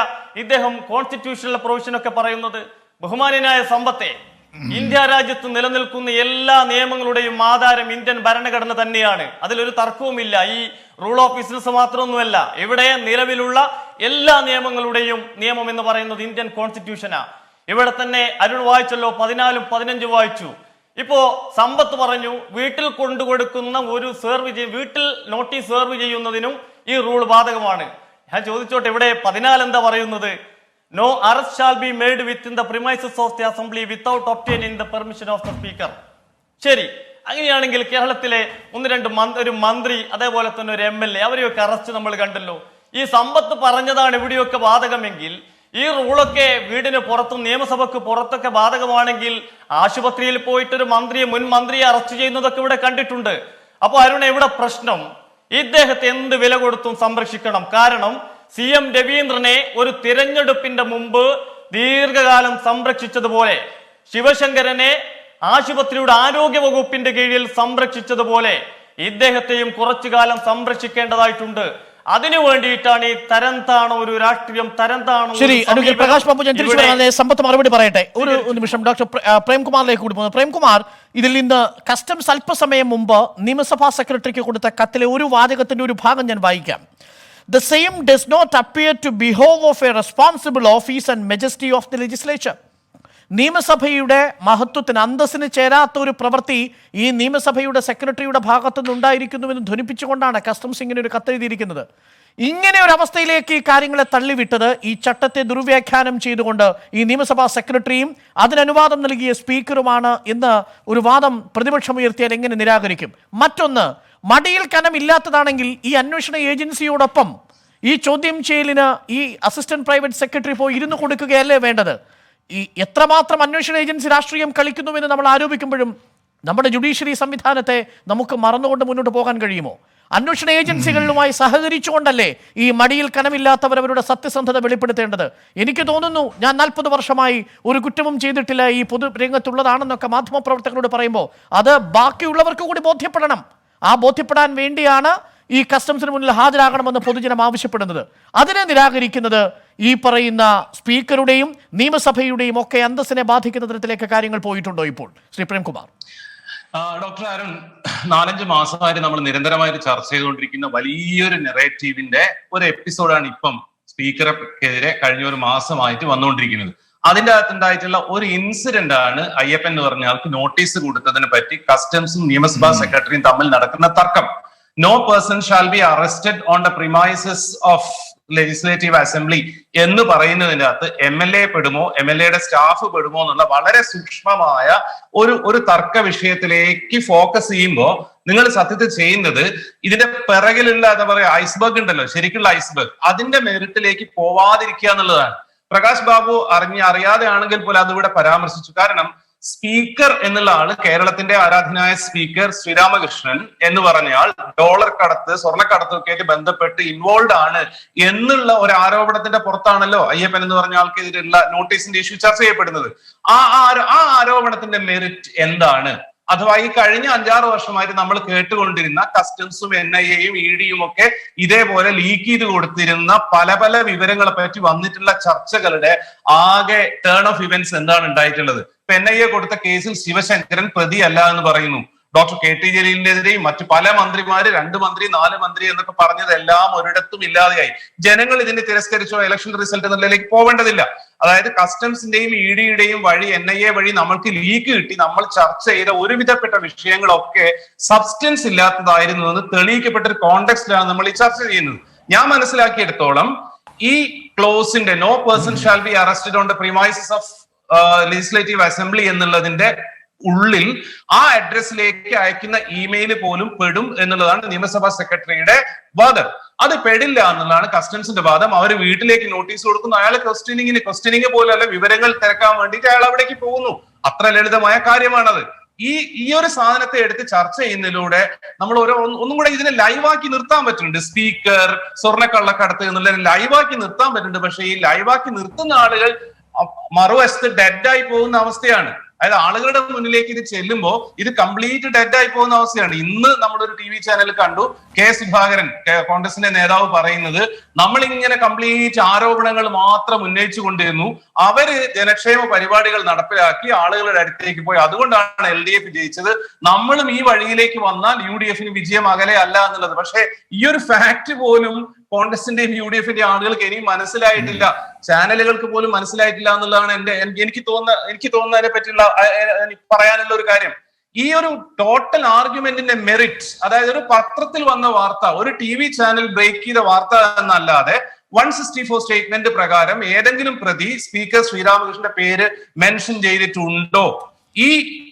ഇദ്ദേഹം കോൺസ്റ്റിറ്റ്യൂഷണൽ പ്രൊവിഷനൊക്കെ പറയുന്നത്? ബഹുമാന്യനായ സമ്പത്തെ, ഇന്ത്യ രാജ്യത്ത് നിലനിൽക്കുന്ന എല്ലാ നിയമങ്ങളുടെയും ആധാരം ഇന്ത്യൻ ഭരണഘടന തന്നെയാണ്. അതിലൊരു തർക്കവുമില്ല. ഈ റൂൾ ഓഫ് ബിസിനസ് മാത്രമൊന്നുമല്ല, ഇവിടെ നിലവിലുള്ള എല്ലാ നിയമങ്ങളുടെയും നിയമം എന്ന് പറയുന്നത് ഇന്ത്യൻ കോൺസ്റ്റിറ്റ്യൂഷനാ. ഇവിടെ തന്നെ അരുൺ വായിച്ചല്ലോ, 14 15 വായിച്ചു. ഇപ്പോ സമ്പത്ത് പറഞ്ഞു വീട്ടിൽ കൊണ്ടുകൊടുക്കുന്ന ഒരു വീട്ടിൽ നോട്ടീസ് സെർവ് ചെയ്യുന്നതിനും ഈ റൂൾ ബാധകമാണ്. ഞാൻ ചോദിച്ചോട്ടെ, ഇവിടെ 14 എന്താ പറയുന്നത്? No arrest shall be made within the premises of the assembly without obtaining the permission of the speaker. ശരി, അങ്ങനെയാണെങ്കിൽ കേരളത്തിലെ 1-2 ഒരു മന്ത്രി അതേപോലെ തന്നെ ഒരു MLA അവരെയൊക്കെ അറസ്റ്റ് നമ്മൾ കണ്ടല്ലോ. ഈ സമ്പത്ത് പറഞ്ഞതാണ് ഇവിടെയൊക്കെ ബാധകമെങ്കിൽ ഈ റൂളൊക്കെ വീടിന് പുറത്തും നിയമസഭക്ക് പുറത്തൊക്കെ ബാധകമാണെങ്കിൽ ആശുപത്രിയിൽ പോയിട്ടൊരു മുൻ മന്ത്രിയെ അറസ്റ്റ് ചെയ്യുന്നതൊക്കെ ഇവിടെ കണ്ടിട്ടുണ്ട്. അപ്പൊ അരുൺ, എവിടെ പ്രശ്നം? ഇദ്ദേഹത്തെ എന്ത് വില കൊടുത്തും സംരക്ഷിക്കണം. കാരണം CM രവീന്ദ്രനെ ഒരു തിരഞ്ഞെടുപ്പിന്റെ മുമ്പ് ദീർഘകാലം സംരക്ഷിച്ചതുപോലെ, ശിവശങ്കരനെ ആശുപത്രിയുടെ ആരോഗ്യ വകുപ്പിന്റെ കീഴിൽ സംരക്ഷിച്ചതുപോലെ ഇദ്ദേഹത്തെയും കുറച്ചു കാലം സംരക്ഷിക്കേണ്ടതായിട്ടുണ്ട്. അതിനു വേണ്ടിയിട്ടാണ് ഈ തരംതാണ ഒരു രാഷ്ട്രീയം, തരംതാണ. ശരി, അഡ്വക്കേറ്റ് പ്രകാശ് ബാബു, ഞാൻ തിരിച്ചു പറയാൻ സമ്പത്ത് മറുപടി പറയട്ടെ. ഒരു നിമിഷം ഡോക്ടർ പ്രേംകുമാറിലേക്ക് കൂടി പോകുന്നു. പ്രേംകുമാർ, ഇതിൽ നിന്ന് കസ്റ്റംസ് അല്പസമയം മുമ്പ് നിയമസഭാ സെക്രട്ടറിക്ക് കൊടുത്ത കത്തിലെ ഒരു വാചകത്തിന്റെ ഒരു ഭാഗം ഞാൻ വായിക്കാം. The same does not appear to behove of a responsible office and majesty of the legislature. നിയമസഭയുടെ മഹത്വത്തിന്, അന്തസ്സിന് ചേരാത്ത ഒരു പ്രവൃത്തി ഈ നിയമസഭയുടെ സെക്രട്ടറിയുടെ ഭാഗത്തു നിന്നുണ്ടായിരിക്കുന്നുവെന്ന് ധ്വനിപ്പിച്ചുകൊണ്ടാണ് കസ്റ്റംസ് ഇങ്ങനെ ഒരു കത്തെഴുതിയിരിക്കുന്നത്. ഇങ്ങനെ ഒരു അവസ്ഥയിലേക്ക് ഈ കാര്യങ്ങളെ തള്ളിവിട്ടത്, ഈ ചട്ടത്തെ ദുർവ്യാഖ്യാനം ചെയ്തുകൊണ്ട് ഈ നിയമസഭാ സെക്രട്ടറിയും അതിനനുവാദം നൽകിയ സ്പീക്കറുമാണ് എന്ന് ഒരു വാദം പ്രതിപക്ഷം ഉയർത്തിയാൽ എങ്ങനെ നിരാകരിക്കും? മറ്റൊന്ന്, മടിയിൽ കനമില്ലാത്തതാണെങ്കിൽ ഈ അന്വേഷണ ഏജൻസിയോടൊപ്പം ഈ ചോദ്യം ചെയ്യലിന് ഈ അസിസ്റ്റന്റ് പ്രൈവറ്റ് സെക്രട്ടറി പോയി ഇരുന്ന് കൊടുക്കുകയല്ലേ വേണ്ടത്? ഈ എത്രമാത്രം അന്വേഷണ ഏജൻസി രാഷ്ട്രീയം കളിക്കുന്നുവെന്ന് നമ്മൾ ആരോപിക്കുമ്പോഴും നമ്മുടെ ജുഡീഷ്യറി സംവിധാനത്തെ നമുക്ക് മറന്നുകൊണ്ട് മുന്നോട്ട് പോകാൻ കഴിയുമോ? അന്വേഷണ ഏജൻസികളുമായി സഹകരിച്ചുകൊണ്ടല്ലേ ഈ മടിയിൽ കനമില്ലാത്തവർ അവരുടെ സത്യസന്ധത വെളിപ്പെടുത്തേണ്ടത്? എനിക്ക് തോന്നുന്നു, ഞാൻ 40 വർഷമായി ഒരു കുറ്റവും ചെയ്തിട്ടില്ല, ഈ പൊതുരംഗത്തുള്ളതാണെന്നൊക്കെ മാധ്യമപ്രവർത്തകരോട് പറയുമ്പോൾ അത് ബാക്കിയുള്ളവർക്ക് കൂടി ബോധ്യപ്പെടണം. ആ ബോധ്യപ്പെടാൻ വേണ്ടിയാണ് ഈ കസ്റ്റംസിന് മുന്നിൽ ഹാജരാകണമെന്ന് പൊതുജനം ആവശ്യപ്പെടുന്നത്. അതിനെ നിരാകരിക്കുന്നത് ഈ പറയുന്ന സ്പീക്കറുടെയും നിയമസഭയുടെയും ഒക്കെ അന്തസ്സിനെ ബാധിക്കുന്ന തരത്തിലേക്ക് കാര്യങ്ങൾ പോയിട്ടുണ്ടോ ഇപ്പോൾ? ശ്രീ പ്രേംകുമാർ. ഡോക്ടർ അരുൺ, 4-5 മാസമായിട്ട് നമ്മൾ നിരന്തരമായിട്ട് ചർച്ച ചെയ്തുകൊണ്ടിരിക്കുന്ന വലിയൊരു നെറേറ്റീവിന്റെ ഒരു എപ്പിസോഡാണ് ഇപ്പം സ്പീക്കർക്കെതിരെ കഴിഞ്ഞ ഒരു മാസമായിട്ട് വന്നുകൊണ്ടിരിക്കുന്നത്. അതിന്റെ അകത്തുണ്ടായിട്ടുള്ള ഒരു ഇൻസിഡന്റ് ആണ് അയ്യപ്പൻ എന്ന് പറഞ്ഞ ആൾക്ക് നോട്ടീസ് കൊടുത്തതിനെ പറ്റി കസ്റ്റംസും നിയമസഭാ സെക്രട്ടറിയും തമ്മിൽ നടക്കുന്ന തർക്കം. No person shall be arrested on the premises of legislative assembly എന്ന് പറയുന്നതിന്റെ അകത്ത് MLA പെടുമോ, MLA സ്റ്റാഫ് പെടുമോ എന്നുള്ള വളരെ സൂക്ഷ്മമായ ഒരു തർക്ക വിഷയത്തിലേക്ക് ഫോക്കസ് ചെയ്യുമ്പോൾ നിങ്ങൾ സത്യത്തിൽ ചെയ്യുന്നത് ഇതിന്റെ പിറകിലുള്ള എന്താ പറയുക, ഐസ്ബർഗ് ഉണ്ടല്ലോ, ശരിക്കുള്ള ഐസ്ബർഗ്, അതിന്റെ മെറിറ്റിലേക്ക് പോവാതിരിക്കുക എന്നുള്ളതാണ്. പ്രകാശ് ബാബു അറിയാതെ ആണെങ്കിൽ പോലും അതിവിടെ പരാമർശിച്ചു. കാരണം സ്പീക്കർ എന്നുള്ള ആള്, കേരളത്തിന്റെ ആരാധനായ സ്പീക്കർ ശ്രീരാമകൃഷ്ണൻ എന്ന് പറഞ്ഞാൽ ഡോളർ കടത്ത്, സ്വർണ്ണക്കടത്തൊക്കെ ആയിട്ട് ബന്ധപ്പെട്ട് ഇൻവോൾവ് ആണ് എന്നുള്ള ഒരു ആരോപണത്തിന്റെ പുറത്താണല്ലോ അയ്യപ്പൻ എന്ന് പറഞ്ഞ ആൾക്കെതിരെയുള്ള നോട്ടീസിന്റെ ഇഷ്യൂ ചർച്ച ചെയ്യപ്പെടുന്നത്. ആ ആരോപണത്തിന്റെ മെറിറ്റ് എന്താണ്? അഥവാ ഈ കഴിഞ്ഞ 5-6 വർഷമായിട്ട് നമ്മൾ കേട്ടുകൊണ്ടിരുന്ന കസ്റ്റംസും NIA-യും ED-യും ഒക്കെ ഇതേപോലെ ലീക്ക് ചെയ്ത് കൊടുത്തിരുന്ന പല വിവരങ്ങളെ പറ്റി വന്നിട്ടുള്ള ചർച്ചകളുടെ ആകെ ടേൺ ഓഫ് ഇവന്റ്സ് എന്താണ് ഉണ്ടായിട്ടുള്ളത്? NIA കൊടുത്ത കേസിൽ ശിവശങ്കരൻ പ്രതിയല്ല എന്ന് പറയുന്നു. ഡോക്ടർ KT ജലീലിനെതിരെയും മറ്റു പല മന്ത്രിമാര്, 2 മന്ത്രി 4 മന്ത്രി എന്നൊക്കെ പറഞ്ഞതെല്ലാം ഒരിടത്തും ഇല്ലാതെയായി. ജനങ്ങൾ ഇതിനെ തിരസ്കരിച്ചോ ഇലക്ഷൻ റിസൾട്ട് എന്നുള്ളതിലേക്ക് പോവേണ്ടതില്ല. അതായത് കസ്റ്റംസിന്റെയും ED-യുടെയും വഴി, NIA വഴി നമ്മൾക്ക് ലീക്ക് കിട്ടി, നമ്മൾ ചർച്ച ചെയ്ത ഒരുവിധപ്പെട്ട വിഷയങ്ങളൊക്കെ സബ്സ്റ്റൻസ് ഇല്ലാത്തതായിരുന്നു എന്ന് തെളിയിക്കപ്പെട്ട ഒരു കോണ്ടെക്സ്റ്റിലാണ് നമ്മൾ ഈ ചർച്ച ചെയ്യുന്നത്. ഞാൻ മനസ്സിലാക്കിയെടുത്തോളം ഈ ക്ലോസിന്റെ no person shall be arrested on the premises of legislative assembly എന്നുള്ളതിന്റെ ഉള്ളിൽ ആ അഡ്രസ്സിലേക്ക് അയക്കുന്ന ഇമെയിൽ പോലും പെടും എന്നുള്ളതാണ് നിയമസഭാ സെക്രട്ടറിയുടെ വാദം. അത് പെടില്ല എന്നുള്ളതാണ് കസ്റ്റംസിന്റെ വാദം. അവർ വീട്ടിലേക്ക് നോട്ടീസ് കൊടുക്കുന്നു, അയാൾ ക്വസ്റ്റ്യനിങ് പോലല്ല, വിവരങ്ങൾ തിരക്കാൻ വേണ്ടിയിട്ട് അയാൾ അവിടേക്ക് പോകുന്നു. അത്ര ലളിതമായ കാര്യമാണത്. ഈ ഒരു സാധനത്തെ എടുത്ത് ചർച്ച ചെയ്യുന്നതിലൂടെ നമ്മൾ ഒന്നും കൂടെ ഇതിനെ ലൈവാക്കി നിർത്താൻ പറ്റുന്നുണ്ട്. സ്പീക്കർ, സ്വർണ്ണക്കള്ളക്കടത്ത് എന്നുള്ള ലൈവാക്കി നിർത്താൻ പറ്റുന്നുണ്ട്. പക്ഷെ ഈ ലൈവാക്കി നിർത്തുന്ന ആളുകൾ മറുവശത്ത് ഡെഡായി പോകുന്ന അവസ്ഥയാണ്. അതായത് ആളുകളുടെ മുന്നിലേക്ക് ഇത് ചെല്ലുമ്പോൾ ഇത് കംപ്ലീറ്റ് ഡെഡായി പോകുന്ന അവസ്ഥയാണ്. ഇന്ന് നമ്മളൊരു TV ചാനൽ കണ്ടു, K. സുധാകരൻ, കോൺഗ്രസിന്റെ നേതാവ് പറയുന്നത് നമ്മളിങ്ങനെ കംപ്ലീറ്റ് ആരോപണങ്ങൾ മാത്രം ഉന്നയിച്ചു കൊണ്ടിരുന്നു, അവര് ജനക്ഷേമ പരിപാടികൾ നടപ്പിലാക്കി ആളുകളുടെ അടുത്തേക്ക് പോയി, അതുകൊണ്ടാണ് LDF ജയിച്ചത്, നമ്മളും ഈ വഴിയിലേക്ക് വന്നാൽ UDF-ന് വിജയം അകലെ അല്ല എന്നുള്ളത്. പക്ഷെ ഈ ഒരു ഫാക്ട് പോലും കോൺഗ്രസിന്റെയും UDF-ന്റെയും ആളുകൾക്ക് ഇനിയും മനസ്സിലായിട്ടില്ല, ചാനലുകൾക്ക് പോലും മനസ്സിലായിട്ടില്ല എന്നുള്ളതാണ് എനിക്ക് തോന്നുന്നതിനെ പറ്റിയുള്ള പറയാനുള്ള ഒരു കാര്യം. ഈ ഒരു ടോട്ടൽ ആർഗ്യുമെന്റിന്റെ മെറിറ്റ്, അതായത് ഒരു പത്രത്തിൽ വന്ന വാർത്ത, ഒരു TV ചാനൽ ബ്രേക്ക് ചെയ്ത വാർത്ത എന്നല്ലാതെ 164 സ്റ്റേറ്റ്മെന്റ് പ്രകാരം ഏതെങ്കിലും പ്രതി സ്പീക്കർ ശ്രീരാമകൃഷ്ണന്റെ പേര് മെൻഷൻ ചെയ്തിട്ടുണ്ടോ? ഈ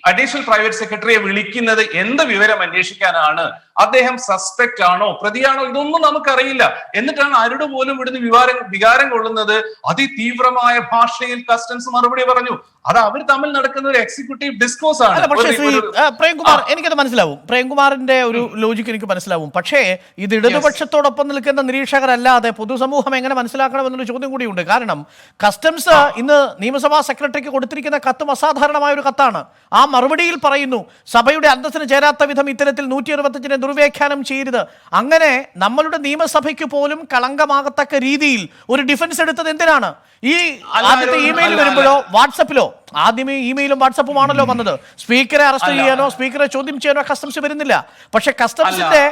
അഡീഷണൽ പ്രൈവറ്റ് സെക്രട്ടറിയെ വിളിക്കുന്നത് എന്ത് വിവരം അന്വേഷിക്കാനാണ്? അദ്ദേഹം സസ്പെക്ട് ആണോ, പ്രതിയാണോ, ഇതൊന്നും നമുക്കറിയില്ല. എന്നിട്ടാണ് ആരുടെ പോലും ഇവിടുന്ന് വികാരം കൊള്ളുന്നത്. അതിതീവ്രമായ ഭാഷയിൽ കസ്റ്റംസ് മറുപടി പറഞ്ഞു. അത് അവർ തമ്മിൽ നടക്കുന്ന ഒരു എക്സിക്യൂട്ടീവ് ഡിസ്കോഴ്സ് ആണ്. പക്ഷേ പ്രേംകുമാർ, എനിക്കത് മനസ്സിലാവും, പ്രേംകുമാറിന്റെ ഒരു ലോജിക്ക് എനിക്ക് മനസ്സിലാവും. പക്ഷേ ഇത് ഇടതുപക്ഷത്തോടൊപ്പം നിൽക്കുന്ന നിരീക്ഷകരല്ലാതെ പൊതുസമൂഹം എങ്ങനെ മനസ്സിലാക്കണമെന്നൊരു ചോദ്യം കൂടിയുണ്ട്. കാരണം കസ്റ്റംസ് ഇന്ന് നിയമസഭാ സെക്രട്ടറിക്ക് കൊടുത്തിരിക്കുന്ന കത്തും അസാധാരണമായ ഒരു കത്താണ്. ആ മറുപടിയിൽ പറയുന്നു, സഭയുടെ അന്തസ്സിന് ചേരാത്ത വിധം ഇത്തരത്തിൽ 165 ദുർവ്യാഖ്യാനം ചെയ്യരുത്. അങ്ങനെ നമ്മളുടെ നിയമസഭയ്ക്ക് പോലും കളങ്കമാകത്തക്ക രീതിയിൽ ഒരു ഡിഫൻസ് എടുത്തത് എന്തിനാണ്? ഈ ആദ്യത്തെ ഇമെയിൽ വരുമ്പോഴോ വാട്സപ്പിലോ, ആദ്യമേ ഇമെയിലും വാട്സപ്പുമാണല്ലോ വന്നത്. സ്പീക്കറെ അറസ്റ്റ് ചെയ്യാനോ സ്പീക്കറെ ചോദ്യം ചെയ്യാനോ കസ്റ്റംസ് വരുന്നില്ല. പക്ഷെ കസ്റ്റംസിന്റെ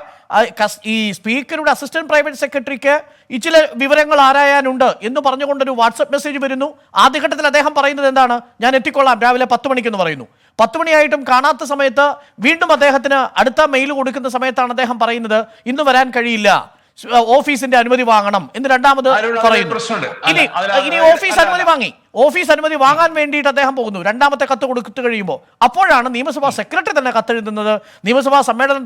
ഈ സ്പീക്കറുടെ അസിസ്റ്റന്റ് പ്രൈവറ്റ് സെക്രട്ടറിക്ക് ഈ ചില വിവരങ്ങൾ ആരായാനുണ്ട് എന്ന് പറഞ്ഞുകൊണ്ടൊരു വാട്സപ്പ് മെസ്സേജ് വരുന്നു. ആദ്യഘട്ടത്തിൽ അദ്ദേഹം പറയുന്നത് എന്താണ്? ഞാൻ എത്തിക്കൊള്ളാം രാവിലെ 10 മണിക്കെന്ന് പറയുന്നു. 10 മണിയായിട്ടും കാണാത്ത സമയത്ത് വീണ്ടും അദ്ദേഹത്തിന് അടുത്ത മെയിൽ കൊടുക്കുന്ന സമയത്താണ് അദ്ദേഹം പറയുന്നത് ഇന്ന് വരാൻ കഴിയില്ല, ഓഫീസിന്റെ അനുമതി വാങ്ങണം എന്ന് രണ്ടാമത് പറയുന്നു. ഇനി ഓഫീസ് അനുമതി വാങ്ങി, ഓഫീസ് അനുമതി വാങ്ങാൻ വേണ്ടിയിട്ട് അദ്ദേഹം പോകുന്നു. രണ്ടാമത്തെ കത്ത് കൊടുത്തു കഴിയുമ്പോൾ അപ്പോഴാണ് നിയമസഭാ സെക്രട്ടറി തന്നെ കത്തെഴുതുന്നത്. നിയമസഭാ സമ്മേളനം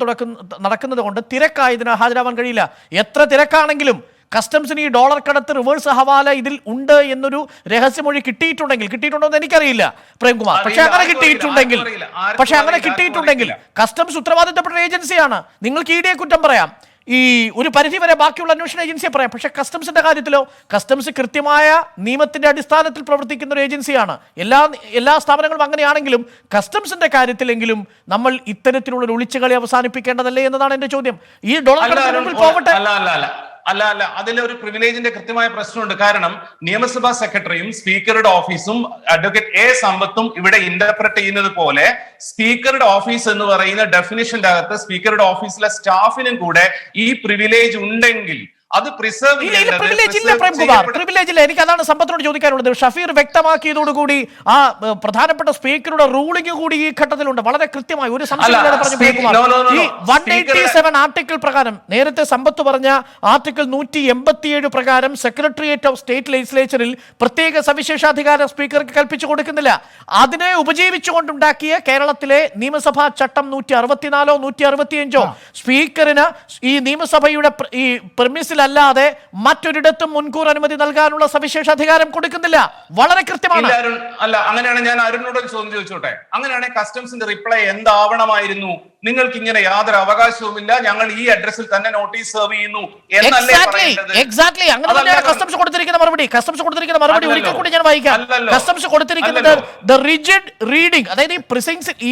നടക്കുന്നത് കൊണ്ട് തിരക്കായതിന് ഹാജരാവാൻ കഴിയില്ല. എത്ര തിരക്കാണെങ്കിലും കസ്റ്റംസിന് ഈ ഡോളർ കടത്ത്, റിവേഴ്സ് ഹവാല ഇതിൽ ഉണ്ട് എന്നൊരു രഹസ്യമൊഴി കിട്ടിയിട്ടുണ്ടോ എന്ന് എനിക്കറിയില്ല പ്രേംകുമാർ. പക്ഷെ അങ്ങനെ കിട്ടിയിട്ടുണ്ടെങ്കിൽ കസ്റ്റംസ് ഉത്തരവാദിത്തപ്പെട്ട ഏജൻസിയാണ്. നിങ്ങൾക്ക് ഇഡിയെ കുറ്റം പറയാം, ഈ ഒരു പരിധി വരെ ബാക്കിയുള്ള അന്വേഷണ ഏജൻസിയെ പറയാം. പക്ഷെ കസ്റ്റംസിന്റെ കാര്യത്തിലോ, കസ്റ്റംസ് കൃത്യമായ നിയമത്തിന്റെ അടിസ്ഥാനത്തിൽ പ്രവർത്തിക്കുന്ന ഒരു ഏജൻസിയാണ്. എല്ലാ സ്ഥാപനങ്ങളും അങ്ങനെയാണെങ്കിലും കസ്റ്റംസിന്റെ കാര്യത്തിലെങ്കിലും നമ്മൾ ഇത്തരത്തിലുള്ള ഒരു ഒളിച്ചുകളി അവസാനിപ്പിക്കേണ്ടതല്ലേ എന്നതാണ് എന്റെ ചോദ്യം. ഈ ഡോളർ കടത്തിന് മുമ്പിൽ പോകട്ടെ. അല്ല, അതിലൊരു പ്രിവിലേജിന്റെ കൃത്യമായ പ്രശ്നമുണ്ട്. കാരണം നിയമസഭാ സെക്രട്ടറിയും സ്പീക്കറുടെ ഓഫീസും അഡ്വക്കേറ്റ് എ സമ്പത്തും ഇവിടെ ഇന്റർപ്രറ്റ് ചെയ്യുന്നത് പോലെ സ്പീക്കറുടെ ഓഫീസ് എന്ന് പറയുന്ന ഡെഫിനിഷന്റെ അകത്ത് സ്പീക്കറുടെ ഓഫീസിലെ സ്റ്റാഫിനും കൂടെ ഈ പ്രിവിലേജ് ഉണ്ടെങ്കിൽ അത് പ്രിസർവ് പ്രിവിലേജ് ഇല്ല. എനിക്ക് അതാണ് സമ്പത്തിനോട് ചോദിക്കാനുള്ളത്. ഷഫീർ വ്യക്തമാക്കിയതോടുകൂടി ആ പ്രധാനപ്പെട്ട സ്പീക്കറുടെ റൂളിംഗ് കൂടി ഈ ഘട്ടത്തിലുണ്ട്. വളരെ കൃത്യമായി ഒരു സംശയം ഈ 187 ആർട്ടിക്കിൾ പ്രകാരം, നേരത്തെ സമ്പത്ത് പറഞ്ഞ ആർട്ടിക്കിൾ 187 പ്രകാരം സെക്രട്ടേറിയറ്റ് ഓഫ് സ്റ്റേറ്റ് ലെജിസ്ലേച്ചറിൽ പ്രത്യേക സവിശേഷാധികാരം സ്പീക്കർക്ക് കൽപ്പിച്ചു കൊടുക്കുന്നില്ല. അതിനെ ഉപജീവിച്ചുകൊണ്ടുണ്ടാക്കിയ കേരളത്തിലെ നിയമസഭാ ചട്ടം 164 165 സ്പീക്കറിന് ഈ നിയമസഭയുടെ ഈ പെർമിസിൽ അല്ലാതെ മറ്റൊരിടത്തും മുൻകൂർ അനുമതി നൽകാനുള്ള സവിശേഷ അധികാരം കൊടുക്കുന്നില്ല. വളരെ കൃത്യമാണ്. അല്ല, അങ്ങനെയാണ് ഞാൻ അരുണിനോട് ഒരു ചോദ്യം ചോദിച്ചോട്ടെ. അങ്ങനെയാണെങ്കിൽ കസ്റ്റംസിന്റെ റിപ്ലൈ എന്താവണമായിരുന്നു? നിങ്ങൾക്ക് ഇങ്ങനെ യാതൊരു അവകാശവുമില്ല, ഞങ്ങൾ ഈ അഡ്രസ്സിൽ തന്നെ നോട്ടീസ് സെർവ് ചെയ്യുന്നു എന്നല്ലേ പറയുന്നത്? എക്സാക്ട്ലി അങ്ങനെ തന്നെയാണ് കസ്റ്റംസ് കൊടുത്തിരിക്കുന്ന മറുപടി. കസ്റ്റംസ് കൊടുത്തിരിക്കുന്ന മറുപടി ഒരിക്കൽ കൂടി ഞാൻ വായിക്കാം. കസ്റ്റംസ് കൊടുത്തിരിക്കുന്നത് ദ റിജിഡ് റീഡിംഗ്, അതായത് ഈ